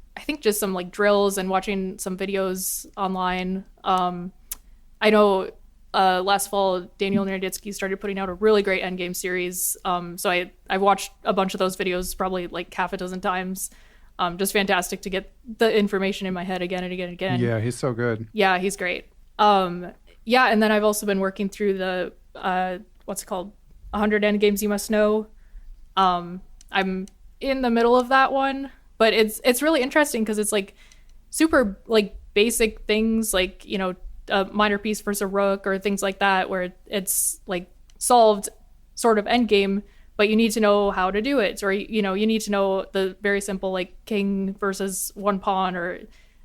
like drills and watching some videos online. I know last fall, Daniel Naroditsky started putting out a really great endgame series. So I've watched a bunch of those videos probably like half a dozen times. Just fantastic to get the information in my head again and again and again. Yeah, he's so good. Yeah, he's great. Yeah, and then I've also been working through the, what's it called? 100 endgames you must know. I'm in the middle of that one, but it's really interesting because it's like super like basic things like, a minor piece versus a rook or things like that, where it's like solved sort of endgame, but you need to know how to do it, or you need to know the very simple like king versus one pawn or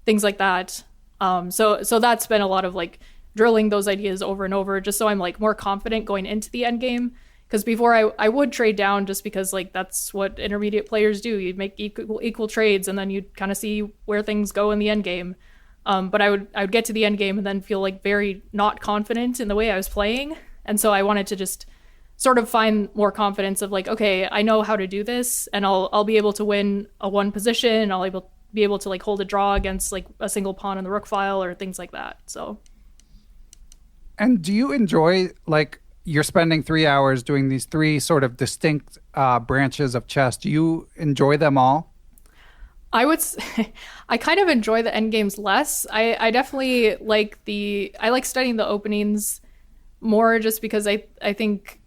things like that. So that's been a lot of like drilling those ideas over and over, just so I'm like more confident going into the end game. Because before I would trade down just because like that's what intermediate players do. You'd make equal trades and then you'd kind of see where things go in the end game. But I would get to the end game and then feel like very not confident in the way I was playing. And so I wanted to just sort of find more confidence of like, okay, I know how to do this, and I'll be able to win a one position. Be able to like hold a draw against like a single pawn in the rook file or things like that. So. And do you enjoy like, you're spending 3 hours doing these three sort of distinct branches of chess? Do you enjoy them all? I would I kind of enjoy the end games less. I definitely like I like studying the openings more, just because I think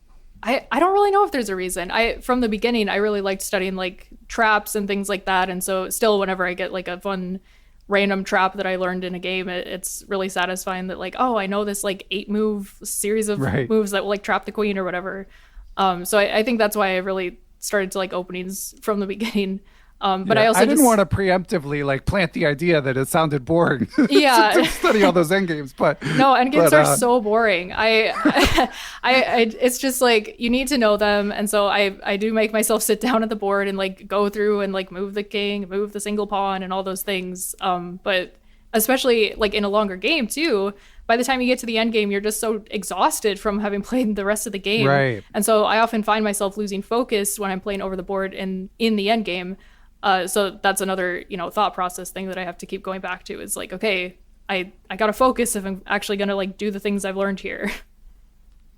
I don't really know if there's a reason. From the beginning I really liked studying like traps and things like that, and so still whenever I get like a fun random trap that I learned in a game, it's really satisfying that like, oh, I know this like 8-move series of moves that will like trap the queen or whatever. So I think that's why I really started to like openings from the beginning. But I also didn't want to preemptively like plant the idea that it sounded boring. Yeah, to study all those endgames, but no, endgames are so boring. It's just like you need to know them, and so I do make myself sit down at the board and like go through and like move the king, move the single pawn, and all those things. But especially like in a longer game too, by the time you get to the end game, you're just so exhausted from having played the rest of the game, right? And so I often find myself losing focus when I'm playing over the board in the end game. So that's another, thought process thing that I have to keep going back to, is like, okay, I got to focus if I'm actually going to like do the things I've learned here.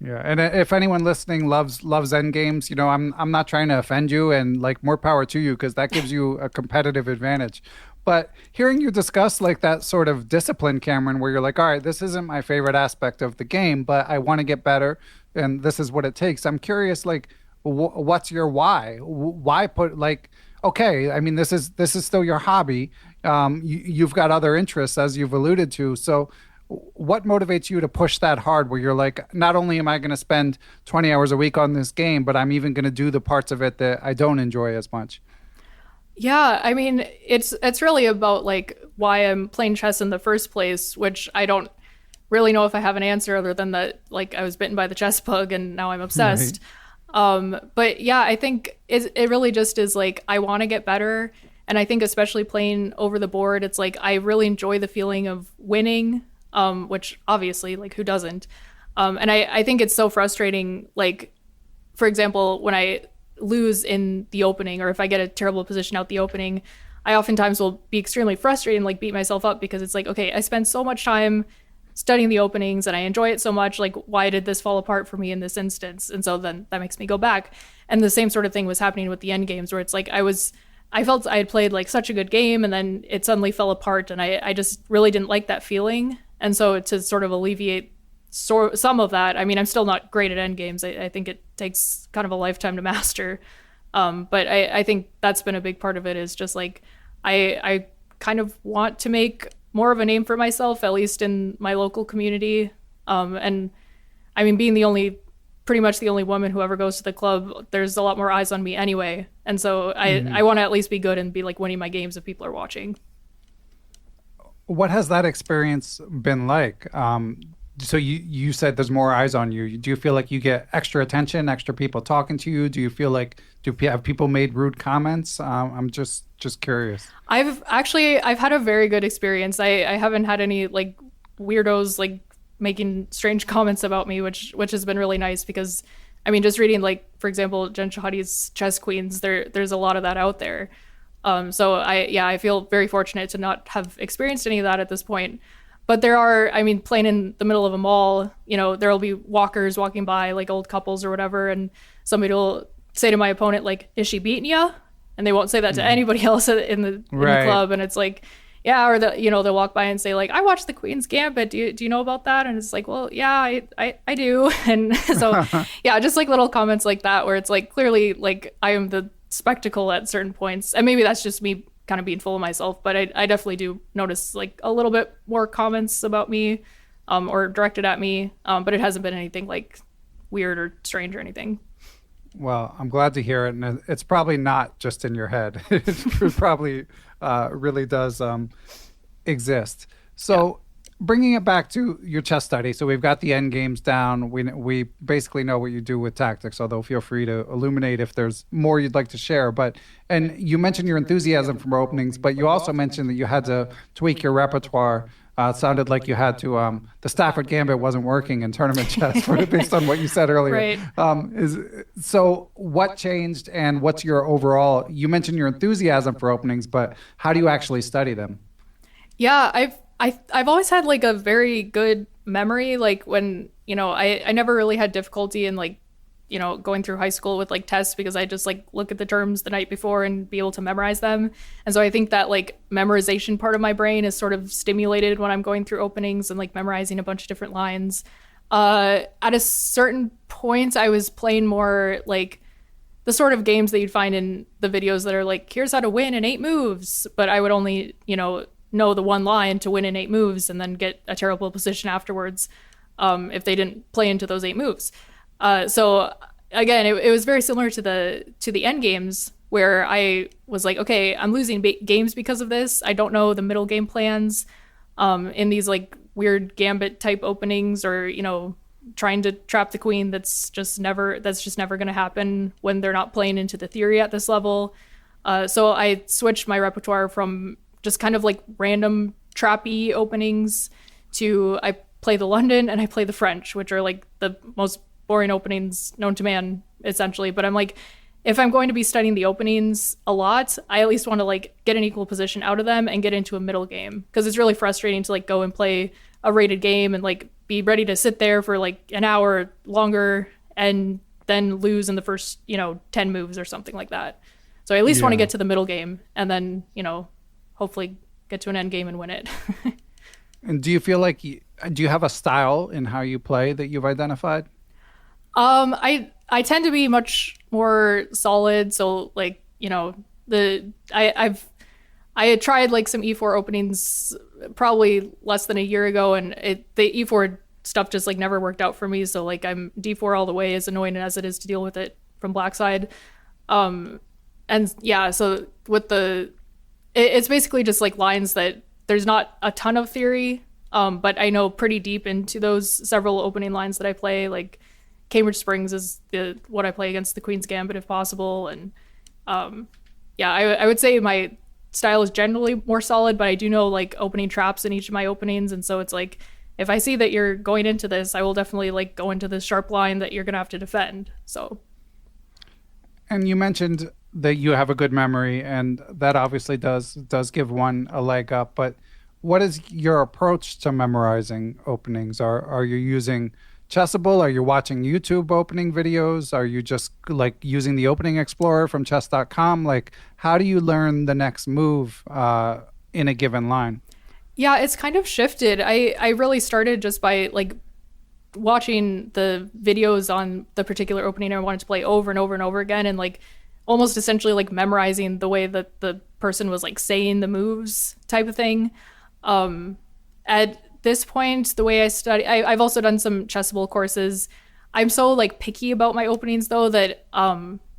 Yeah. And if anyone listening loves endgames, I'm not trying to offend you, and like more power to you, because that gives you a competitive advantage. But hearing you discuss like that sort of discipline, Kamryn, where you're like, all right, this isn't my favorite aspect of the game, but I want to get better, and this is what it takes. I'm curious, like, what's your why? Why put like, okay, I mean, this is still your hobby. You've got other interests, as you've alluded to. So what motivates you to push that hard, where you're like, not only am I going to spend 20 hours a week on this game, but I'm even going to do the parts of it that I don't enjoy as much? Yeah, I mean, it's really about like why I'm playing chess in the first place, which I don't really know if I have an answer other than that, like, I was bitten by the chess bug and now I'm obsessed. Right. But yeah, I think it really just is like, I want to get better. And I think especially playing over the board, it's like, I really enjoy the feeling of winning, which obviously, like, who doesn't? And I think it's so frustrating. Like, for example, when I lose in the opening, or if I get a terrible position out the opening, I oftentimes will be extremely frustrated and like beat myself up, because it's like, okay, I spend so much time studying the openings and I enjoy it so much, like, why did this fall apart for me in this instance? And so then that makes me go back. And the same sort of thing was happening with the end games, where it's like I felt I had played like such a good game, and then it suddenly fell apart, and I just really didn't like that feeling. And so to sort of alleviate some of that, I mean, I'm still not great at end games. I think it takes kind of a lifetime to master. But I think that's been a big part of it, is just like, I kind of want to make more of a name for myself, at least in my local community. And I mean, being pretty much the only woman who ever goes to the club, there's a lot more eyes on me anyway. And so I want to at least be good and be like winning my games if people are watching. What has that experience been like? So you said there's more eyes on you. Do you feel like you get extra attention, extra people talking to you? Do you feel like, have people made rude comments? I'm just curious. I've had a very good experience. I haven't had any like weirdos like making strange comments about me, which has been really nice, because I mean, just reading, like, for example, Jen Shahade's Chess Queens, there's a lot of that out there. So I feel very fortunate to not have experienced any of that at this point. But there are, I mean, playing in the middle of a mall, there'll be walkers walking by, like old couples or whatever, and somebody will say to my opponent, like, is she beating you? And they won't say that to anybody else in the club. And it's like, yeah, or they'll walk by and say, like, I watched the Queen's Gambit. Do you know about that? And it's like, well, yeah, I do. And so, yeah, just like little comments like that, where it's like, clearly, like, I am the spectacle at certain points. And maybe that's just me kind of being full of myself, but I definitely do notice like a little bit more comments about me, or directed at me. But it hasn't been anything like weird or strange or anything. Well, I'm glad to hear it. And it's probably not just in your head. It probably really does exist. So bringing it back to your chess study. So we've got the end games down. We basically know what you do with tactics, although feel free to illuminate if there's more you'd like to share. And you mentioned your enthusiasm for openings, but you also mentioned that you had to tweak your repertoire. It sounded like you had to, the Stafford Gambit wasn't working in tournament chess based on what you said earlier. Right. So what changed and what's your overall, you mentioned your enthusiasm for openings, but how do you actually study them? Yeah, I've always had like a very good memory. Like when, I never really had difficulty in like, going through high school with like tests because I just like look at the terms the night before and be able to memorize them. And so I think that like memorization part of my brain is sort of stimulated when I'm going through openings and like memorizing a bunch of different lines. At a certain point, I was playing more like the sort of games that you'd find in the videos that are like, here's how to win in 8 moves. But I would only, know the one line to win in 8 moves and then get a terrible position afterwards if they didn't play into those 8 moves. So again, it was very similar to the end games where I was like, okay, I'm losing games because of this. I don't know the middle game plans in these like weird Gambit type openings, or trying to trap the queen. That's just never going to happen when they're not playing into the theory at this level. So I switched my repertoire from just kind of like random trappy openings to I play the London and I play the French, which are like the most boring openings known to man, essentially. But I'm like, if I'm going to be studying the openings a lot, I at least want to like get an equal position out of them and get into a middle game, because it's really frustrating to like go and play a rated game and like be ready to sit there for like an hour longer and then lose in the first 10 moves or something like that. So I at least want to get to the middle game and then hopefully get to an end game and win it. And do you feel like do you have a style in how you play that you've identified? I tend to be much more solid. So like, I had tried like some E4 openings probably less than a year ago, and the E4 stuff just like never worked out for me. So like I'm D4 all the way, as annoying as it is to deal with it from black side. And yeah, so with it's basically just like lines that there's not a ton of theory, but I know pretty deep into those several opening lines that I play. Like Cambridge Springs is what I play against the Queen's Gambit if possible. And I would say my style is generally more solid, but I do know like opening traps in each of my openings. And so it's like, if I see that you're going into this, I will definitely like go into this sharp line that you're going to have to defend. So. And you mentioned that you have a good memory, and that obviously does give one a leg up. But what is your approach to memorizing openings? Are you using Chessable? Are you watching YouTube opening videos? Are you just like using the opening explorer from chess.com? Like, how do you learn the next move in a given line? Yeah, it's kind of shifted. I really started just by like watching the videos on the particular opening I wanted to play over and over and over again, and like almost essentially like memorizing the way that the person was like saying the moves type of thing. At this point, the way I study, I've also done some Chessable courses. I'm so like picky about my openings though that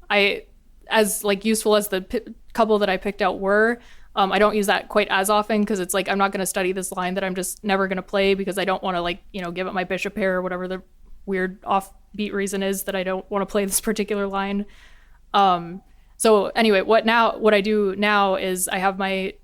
as like useful as the couple that I picked out were, I don't use that quite as often, because it's like I'm not going to study this line that I'm just never going to play, because I don't want to like give up my bishop pair or whatever the weird offbeat reason is that I don't want to play this particular line. So anyway, what I do now is I have my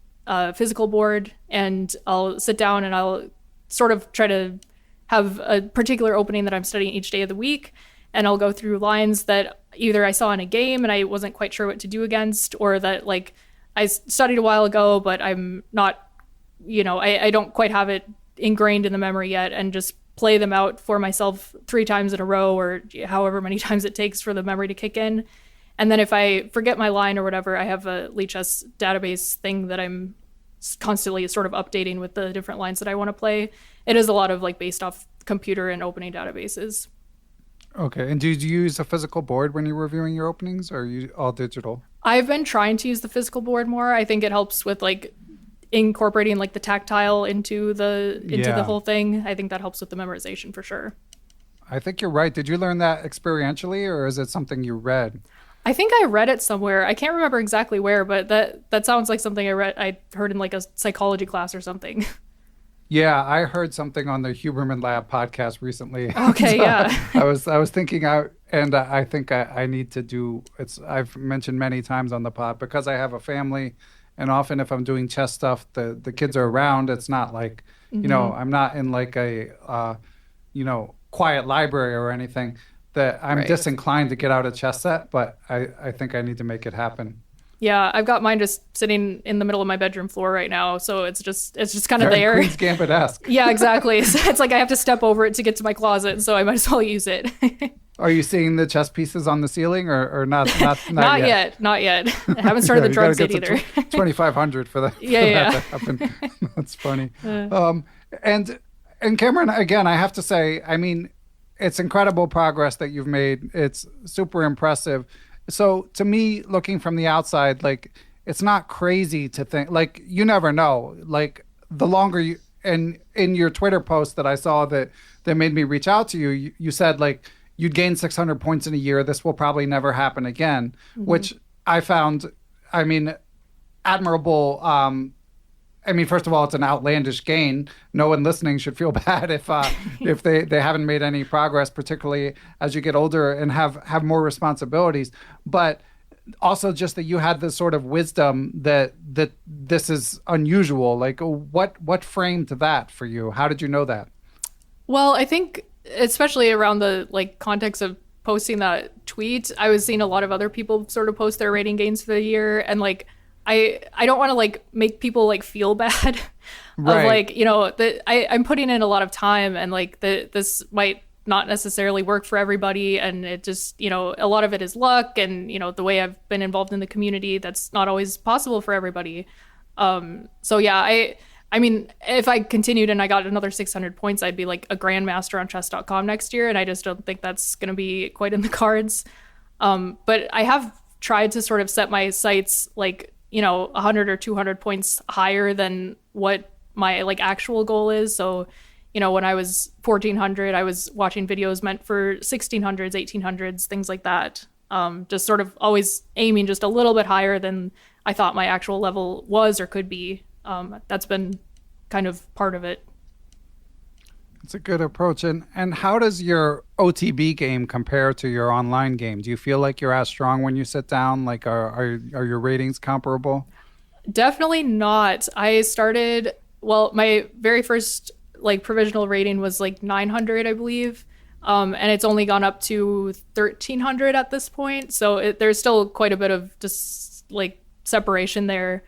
physical board, and I'll sit down and I'll sort of try to have a particular opening that I'm studying each day of the week, and I'll go through lines that either I saw in a game and I wasn't quite sure what to do against, or that like I studied a while ago but I'm not, I don't quite have it ingrained in the memory yet, and just play them out for myself 3 times in a row, or however many times it takes for the memory to kick in. And then if I forget my line or whatever, I have a Lichess database thing that I'm constantly sort of updating with the different lines that I want to play. It is a lot of like based off computer and opening databases. Okay. And do you use a physical board when you're reviewing your openings, or are you all digital? I've been trying to use the physical board more. I think it helps with like incorporating like the tactile into the whole thing. I think that helps with the memorization for sure. I think you're right. Did you learn that experientially, or is it something you read? I think I read it somewhere. I can't remember exactly where, but that sounds like something I heard in like a psychology class or something. Yeah, I heard something on the Huberman Lab podcast recently. Okay, yeah. I was thinking out, and I think I need to do. It's I've mentioned many times on the pod because I have a family, and often if I'm doing chess stuff, the kids are around. It's not like I'm not in like a quiet library or anything. That I'm Right. disinclined to get out a chess set, but I think I need to make it happen. Yeah, I've got mine just sitting in the middle of my bedroom floor right now, so it's just kind of Very there. Queen's Gambit-esque. Yeah, exactly. So it's like I have to step over it to get to my closet, so I might as well use it. Are you seeing the chess pieces on the ceiling or not? Not yet. Not yet. I haven't started the You drum gotta set get to either. 2,500 for that. Yeah. To happen. That's funny. And Kamryn, again, I have to say, I mean, it's incredible progress that you've made. It's super impressive. So to me, looking from the outside, like it's not crazy to think, like you never know. Like the longer you, and in your Twitter post that I saw that made me reach out to you, you said like you'd gain 600 points in a year. This will probably never happen again, which I found, I mean, admirable. I mean, first of all, it's an outlandish gain. No one listening should feel bad if they haven't made any progress, particularly as you get older and have more responsibilities. But also just that you had this sort of wisdom that this is unusual. Like what framed that for you? How did you know that? Well, I think especially around the like context of posting that tweet, I was seeing a lot of other people sort of post their rating gains for the year, and like I don't want to like make people like feel bad Right. of like, you know, that I'm putting in a lot of time, and like this might not necessarily work for everybody, and it just, you know, a lot of it is luck, and you know, the way I've been involved in the community, that's not always possible for everybody. So yeah, I mean, if I continued and I got another 600 points, I'd be like a grandmaster on chess.com next year, and I just don't think that's going to be quite in the cards. But I have tried to sort of set my sights like, you know, 100 or 200 points higher than what my like actual goal is. So, you know, when I was 1400, I was watching videos meant for 1600s, 1800s, things like that. Just sort of always aiming just a little bit higher than I thought my actual level was or could be. That's been kind of part of it. It's a good approach. And how does your OTB game compare to your online game? Do you feel like you're as strong when you sit down? Like, are your ratings comparable? Definitely not. I started, well, my very first like provisional rating was like 900, I believe. And it's only gone up to 1300 at this point. So there's still quite a bit of just like separation there.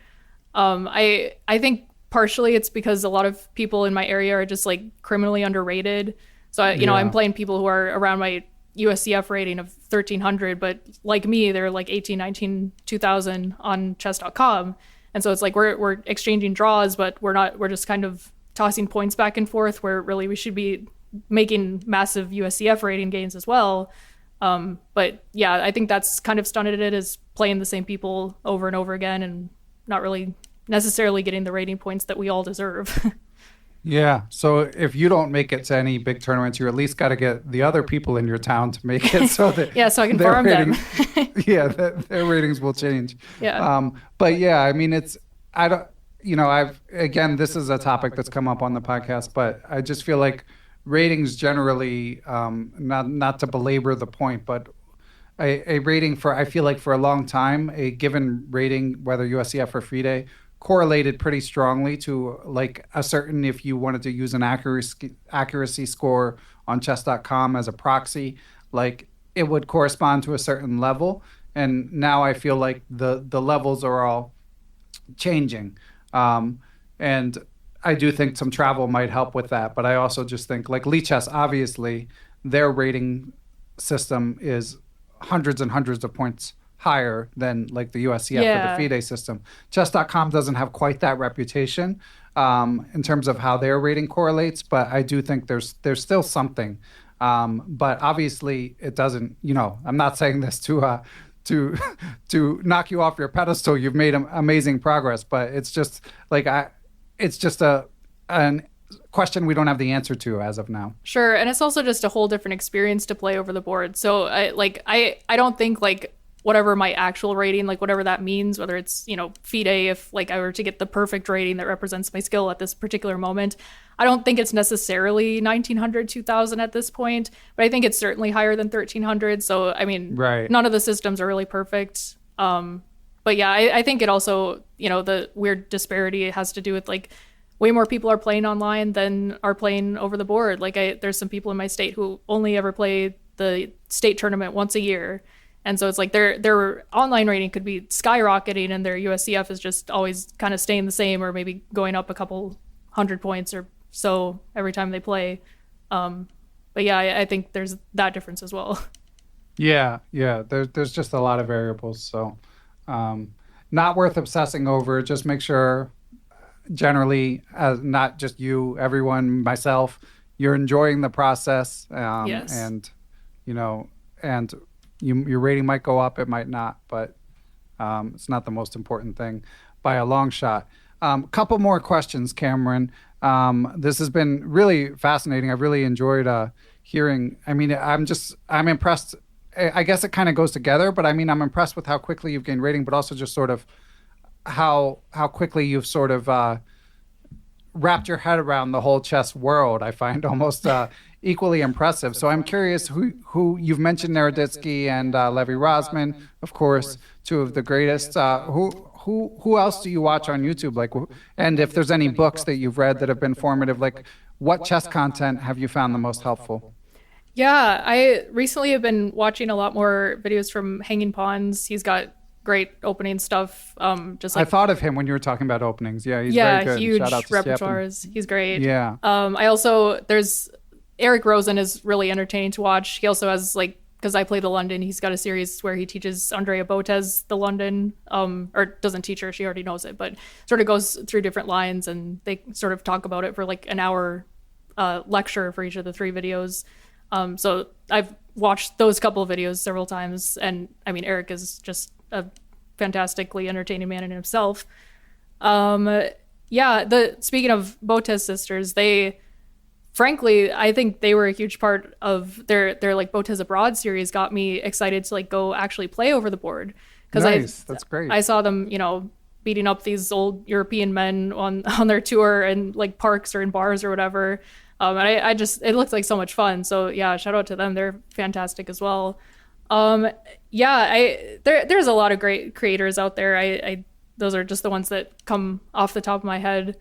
I think partially it's because a lot of people in my area are just like criminally underrated. So, I'm playing people who are around my USCF rating of 1300, but like me, they're like 18, 19, 2000 on chess.com. And so it's like we're exchanging draws, but we're just kind of tossing points back and forth, where really we should be making massive USCF rating gains as well. But yeah, I think that's kind of stunted it, is playing the same people over and over again and not really necessarily getting the rating points that we all deserve. Yeah. So if you don't make it to any big tournaments, you at least got to get the other people in your town to make it, so that yeah, so I can their farm them. their ratings will change. Yeah. But yeah, I mean, I don't, again, this is a topic that's come up on the podcast, but I just feel like ratings generally, not to belabor the point, but a rating I feel like for a long time, a given rating, whether USCF or FIDE, correlated pretty strongly to like a certain, if you wanted to use an accuracy score on chess.com as a proxy, like it would correspond to a certain level. And now I feel like the levels are all changing. And I do think some travel might help with that. But I also just think like Lichess, obviously, their rating system is hundreds and hundreds of points higher than like the USCF or the FIDE system. Chess.com doesn't have quite that reputation in terms of how their rating correlates, but I do think there's still something. But obviously it doesn't, I'm not saying this to knock you off your pedestal. You've made amazing progress, but it's just like an question we don't have the answer to as of now. Sure, and it's also just a whole different experience to play over the board. So I don't think like whatever my actual rating, like whatever that means, whether it's, FIDE, if like I were to get the perfect rating that represents my skill at this particular moment, I don't think it's necessarily 1900, 2000 at this point, but I think it's certainly higher than 1300. So, I mean, right. None of the systems are really perfect. But yeah, I think it also, the weird disparity has to do with like way more people are playing online than are playing over the board. Like there's some people in my state who only ever play the state tournament once a year. And so it's like their online rating could be skyrocketing and their USCF is just always kind of staying the same or maybe going up a couple 100 points or so every time they play. But yeah, I think there's that difference as well. Yeah. There's just a lot of variables. So not worth obsessing over. Just make sure generally, not just you, everyone, myself, you're enjoying the process. Yes. And, and your rating might go up, it might not, but it's not the most important thing by a long shot. Couple more questions, Kamryn. This has been really fascinating. I've really enjoyed hearing. I mean, I'm impressed. I guess it kind of goes together, but I mean, I'm impressed with how quickly you've gained rating, but also just sort of how quickly you've sort of wrapped your head around the whole chess world. I find almost equally impressive. So I'm curious who you've mentioned Naroditsky and Levi Rosman, of course, two of the greatest. Who else do you watch on YouTube? Like, and if there's any books that you've read that have been formative, like what chess content have you found the most helpful? Yeah, I recently have been watching a lot more videos from Hanging Pawns. He's got great opening stuff. Just like I thought of him when you were talking about openings. Yeah, he's very good. Huge Shout out to repertoires. He's great. Yeah. There's Eric Rosen is really entertaining to watch. He also has because I play the London, he's got a series where he teaches Andrea Botez the London, or doesn't teach her, she already knows it, but sort of goes through different lines and they sort of talk about it for like an hour lecture for each of the 3 videos. So I've watched those couple of videos several times, and I mean, Eric is just a fantastically entertaining man in himself. Speaking of Botez sisters, frankly, I think they were a huge part of their like Botez Abroad series got me excited to like go actually play over the board. Nice. That's great. I saw them, beating up these old European men on their tour in like parks or in bars or whatever. And I just, it looked like so much fun. So yeah, shout out to them. They're fantastic as well. There's a lot of great creators out there. Those are just the ones that come off the top of my head.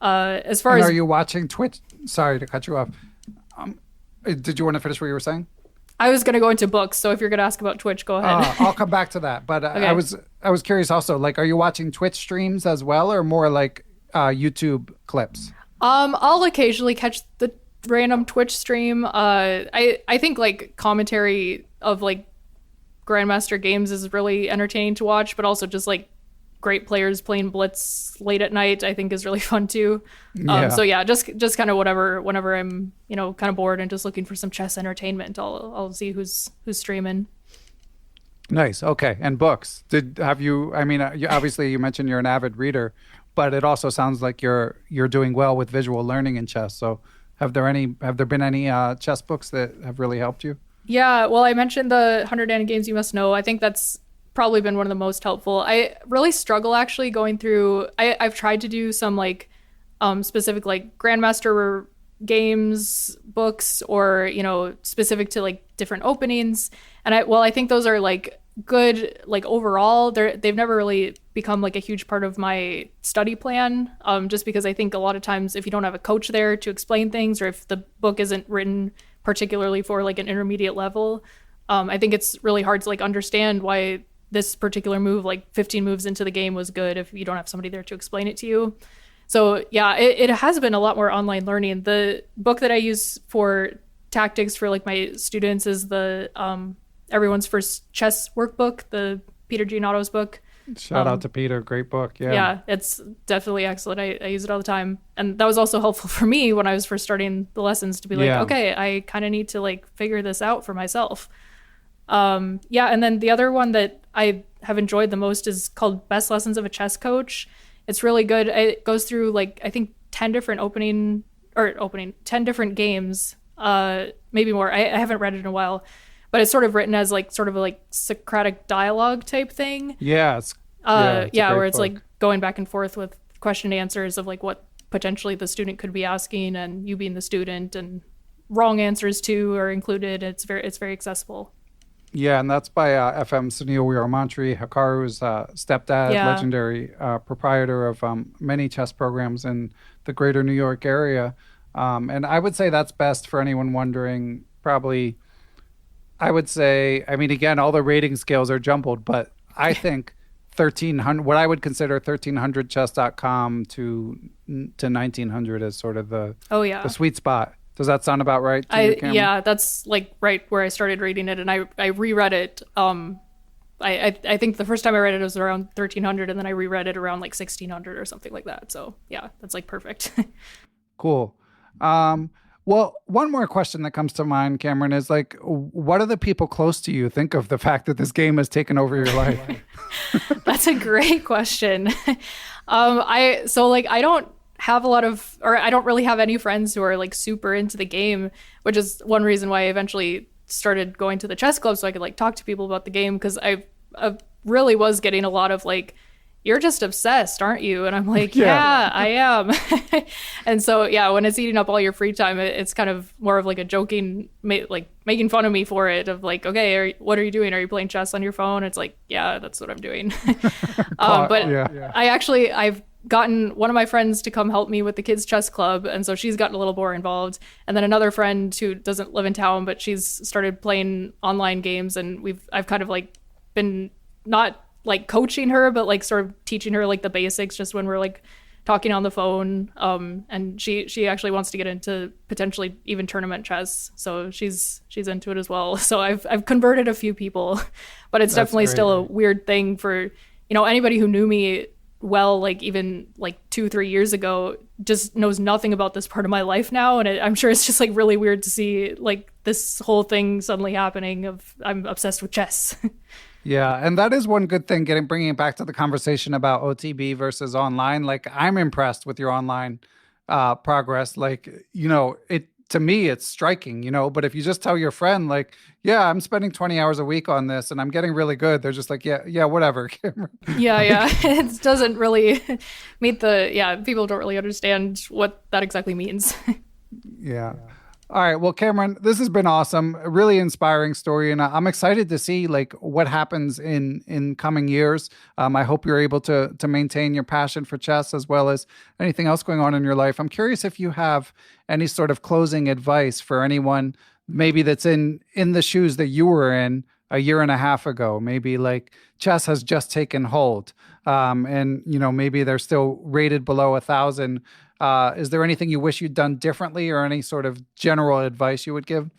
As far as, are you watching Twitch? Sorry to cut you off. Did you want to finish what you were saying? I was going to go into books, so if you're going to ask about Twitch, go ahead. I'll come back to that. But okay. I was curious also, like, are you watching Twitch streams as well, or more like YouTube clips? I'll occasionally catch the random Twitch stream. I think like commentary of like Grandmaster games is really entertaining to watch, but also just like great players playing Blitz late at night, I think is really fun too. So yeah, just kind of whenever I'm, kind of bored and just looking for some chess entertainment, I'll see who's streaming. Nice. Okay. And books. Obviously you mentioned you're an avid reader, but it also sounds like you're doing well with visual learning in chess. So have there been any chess books that have really helped you? Yeah, well, I mentioned the 100 Endgames You Must Know. I think that's probably been one of the most helpful. I really struggle actually going through, I've tried to do some like specific like Grandmaster games books or, specific to like different openings. And I think those are like good, like overall, they've never really become like a huge part of my study plan. Just because I think a lot of times if you don't have a coach there to explain things, or if the book isn't written particularly for like an intermediate level, I think it's really hard to like understand why this particular move, like 15 moves into the game, was good if you don't have somebody there to explain it to you. So yeah, it has been a lot more online learning. The book that I use for tactics for like my students is the Everyone's First Chess Workbook, the Peter Giannotto's book. Shout out to Peter, great book. Yeah, it's definitely excellent. I use it all the time. And that was also helpful for me when I was first starting the lessons to be like, okay, I kind of need to like figure this out for myself. And then the other one that I have enjoyed the most is called Best Lessons of a Chess Coach. It's really good. It goes through like, I think 10 different 10 different games, maybe more. I haven't read it in a while, but it's sort of written as like sort of a like Socratic dialogue type thing. Yeah, it's a where it's book. like going back and forth with question and answers of like what potentially the student could be asking, and you being the student, and wrong answers too are included. It's very accessible. Yeah, and that's by FM Sunil Weeramantry, Hikaru's stepdad, Yeah. legendary proprietor of many chess programs in the greater New York area. And I would say that's best for anyone wondering, probably, I would say, I mean, again, all the rating scales are jumbled, but I think 1300, what I would consider 1300chess.com to 1900 is sort of the sweet spot. Does that sound about right to you, Kamryn? Yeah, that's like right where I started reading it, and I reread it. I think the first time I read it was around 1300, and then I reread it around like 1600 or something like that. So yeah, that's like perfect. Cool. Well, one more question that comes to mind, Kamryn, is like, what do the people close to you think of the fact that this game has taken over your life? That's a great question. I don't have I don't really have any friends who are like super into the game, which is one reason why I eventually started going to the chess club so I could like talk to people about the game, because I really was getting a lot of like, you're just obsessed, aren't you? And I'm like, yeah, I am. And so, yeah, when it's eating up all your free time, it's kind of more of like a joking, like making fun of me for it, of like, okay, what are you doing? Are you playing chess on your phone? It's like, yeah, that's what I'm doing. I've gotten one of my friends to come help me with the kids chess club, and so she's gotten a little more involved, and then another friend who doesn't live in town, but she's started playing online games, and I've kind of like been not like coaching her, but like sort of teaching her like the basics just when we're like talking on the phone. And she actually wants to get into potentially even tournament chess, so she's into it as well. So I've converted a few people, but it's definitely still a weird thing for anybody who knew me well, like even like 2-3 years ago, just knows nothing about this part of my life now. And I'm sure it's just like really weird to see like this whole thing suddenly happening of I'm obsessed with chess. Yeah, and that is one good thing, bringing it back to the conversation about OTB versus online. Like, I'm impressed with your online progress. Like, to me, it's striking, but if you just tell your friend, like, yeah, I'm spending 20 hours a week on this and I'm getting really good, they're just like, yeah, whatever. Yeah. It doesn't really meet people don't really understand what that exactly means. Yeah. All right. Well, Kamryn, this has been awesome. A really inspiring story. And I'm excited to see like what happens in coming years. I hope you're able to maintain your passion for chess as well as anything else going on in your life. I'm curious if you have any sort of closing advice for anyone maybe that's in the shoes that you were in a year and a half ago. Maybe like chess has just taken hold. And maybe they're still rated below 1,000. Is there anything you wish you'd done differently, or any sort of general advice you would give?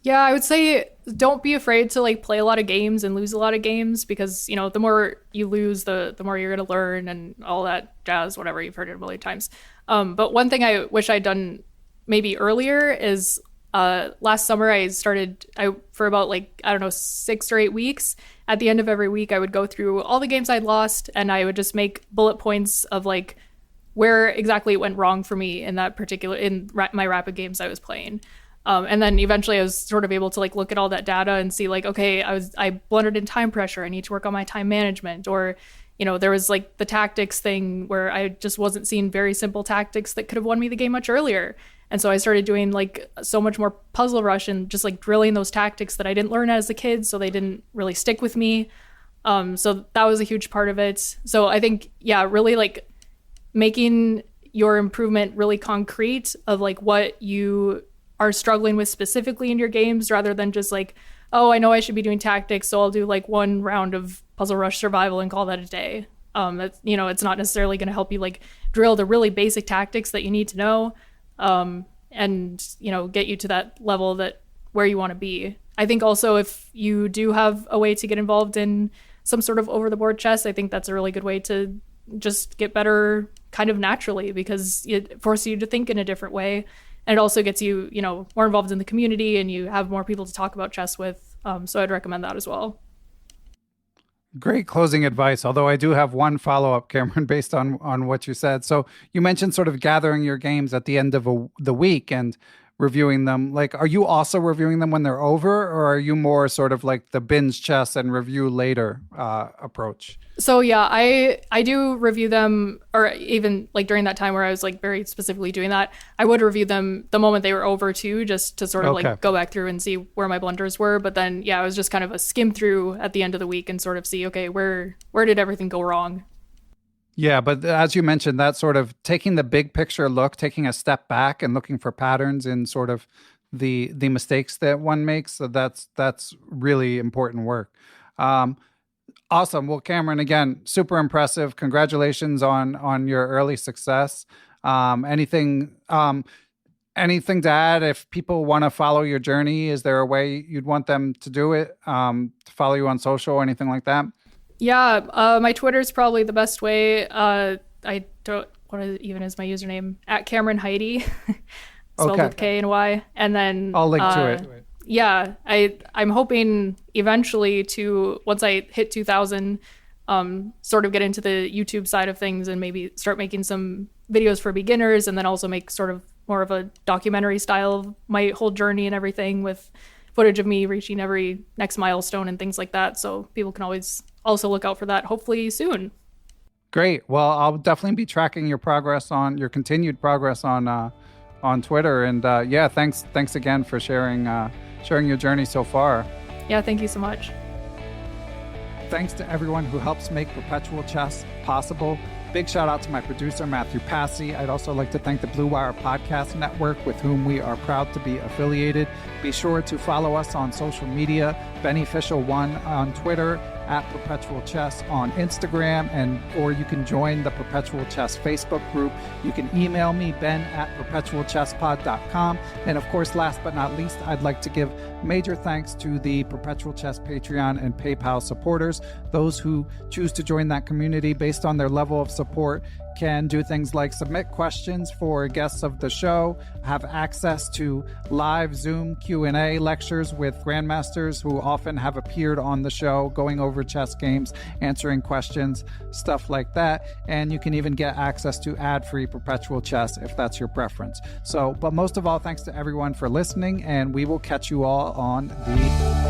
Yeah, I would say don't be afraid to like play a lot of games and lose a lot of games, because the more you lose, the more you're going to learn and all that jazz, whatever, you've heard it a million times. But one thing I wish I'd done maybe earlier is last summer for about like, I don't know, 6 or 8 weeks. At the end of every week, I would go through all the games I'd lost, and I would just make bullet points of like where exactly it went wrong for me in my rapid games I was playing. And then eventually I was sort of able to like look at all that data and see like, okay, I blundered in time pressure. I need to work on my time management. Or, there was like the tactics thing where I just wasn't seeing very simple tactics that could have won me the game much earlier. And so I started doing like so much more puzzle rush and just like drilling those tactics that I didn't learn as a kid, so they didn't really stick with me. So that was a huge part of it. So I think, yeah, really like making your improvement really concrete of like what you are struggling with specifically in your games, rather than just like, oh, I know I should be doing tactics, so I'll do like one round of Puzzle Rush Survival and call that a day. That's, it's not necessarily going to help you like drill the really basic tactics that you need to know, and get you to that level where you want to be. I think also if you do have a way to get involved in some sort of over the board chess, I think that's a really good way to just get better kind of naturally, because it forces you to think in a different way. And it also gets you, more involved in the community, and you have more people to talk about chess with. So I'd recommend that as well. Great closing advice. Although I do have one follow up, Cameron, based on what you said. So you mentioned sort of gathering your games at the end of the week and reviewing them. Like, are you also reviewing them when they're over, or are you more sort of like the binge chess and review later approach? So yeah, I do review them, or even like during that time where I was like very specifically doing that, I would review them the moment they were over too, just to sort of Okay. like go back through and see where my blunders were. But then yeah, I was just kind of a skim through at the end of the week and sort of see, okay, where did everything go wrong? Yeah, but as you mentioned, that sort of taking the big picture look, taking a step back and looking for patterns in sort of the mistakes that one makes. So that's really important work. Um, Awesome. Well, Cameron, again, super impressive. Congratulations on your early success. Anything to add? If people want to follow your journey, is there a way you'd want them to do it? To follow you on social or anything like that? Yeah, my Twitter's probably the best way. I don't. Even is my username at Kamryn Heidi, spelled Okay, with K and Y, and then I'll link to it. yeah, I'm hoping eventually to once I hit 2,000, sort of get into the YouTube side of things and maybe start making some videos for beginners, and then also make sort of more of a documentary style of my whole journey and everything with footage of me reaching every next milestone and things like that. So people can always also look out for that hopefully soon. Great. Well, I'll definitely be tracking your progress on your continued progress on Twitter. And yeah, thanks again for sharing your journey so far. Yeah, thank you so much. Thanks to everyone who helps make Perpetual Chess possible. Big shout out to my producer, Matthew Passy. I'd also like to thank the Blue Wire Podcast Network, with whom we are proud to be affiliated. Be sure to follow us on social media, Beneficial1 on Twitter, at Perpetual Chess on Instagram, or you can join the Perpetual Chess Facebook group. You can email me, ben@perpetualchesspod.com. And of course, last but not least, I'd like to give major thanks to the Perpetual Chess Patreon and PayPal supporters. Those who choose to join that community based on their level of support can do things like submit questions for guests of the show, have access to live Zoom Q&A lectures with grandmasters who often have appeared on the show, going over chess games, answering questions, stuff like that. And you can even get access to ad-free Perpetual Chess if that's your preference. So, but most of all, thanks to everyone for listening, and we will catch you all on the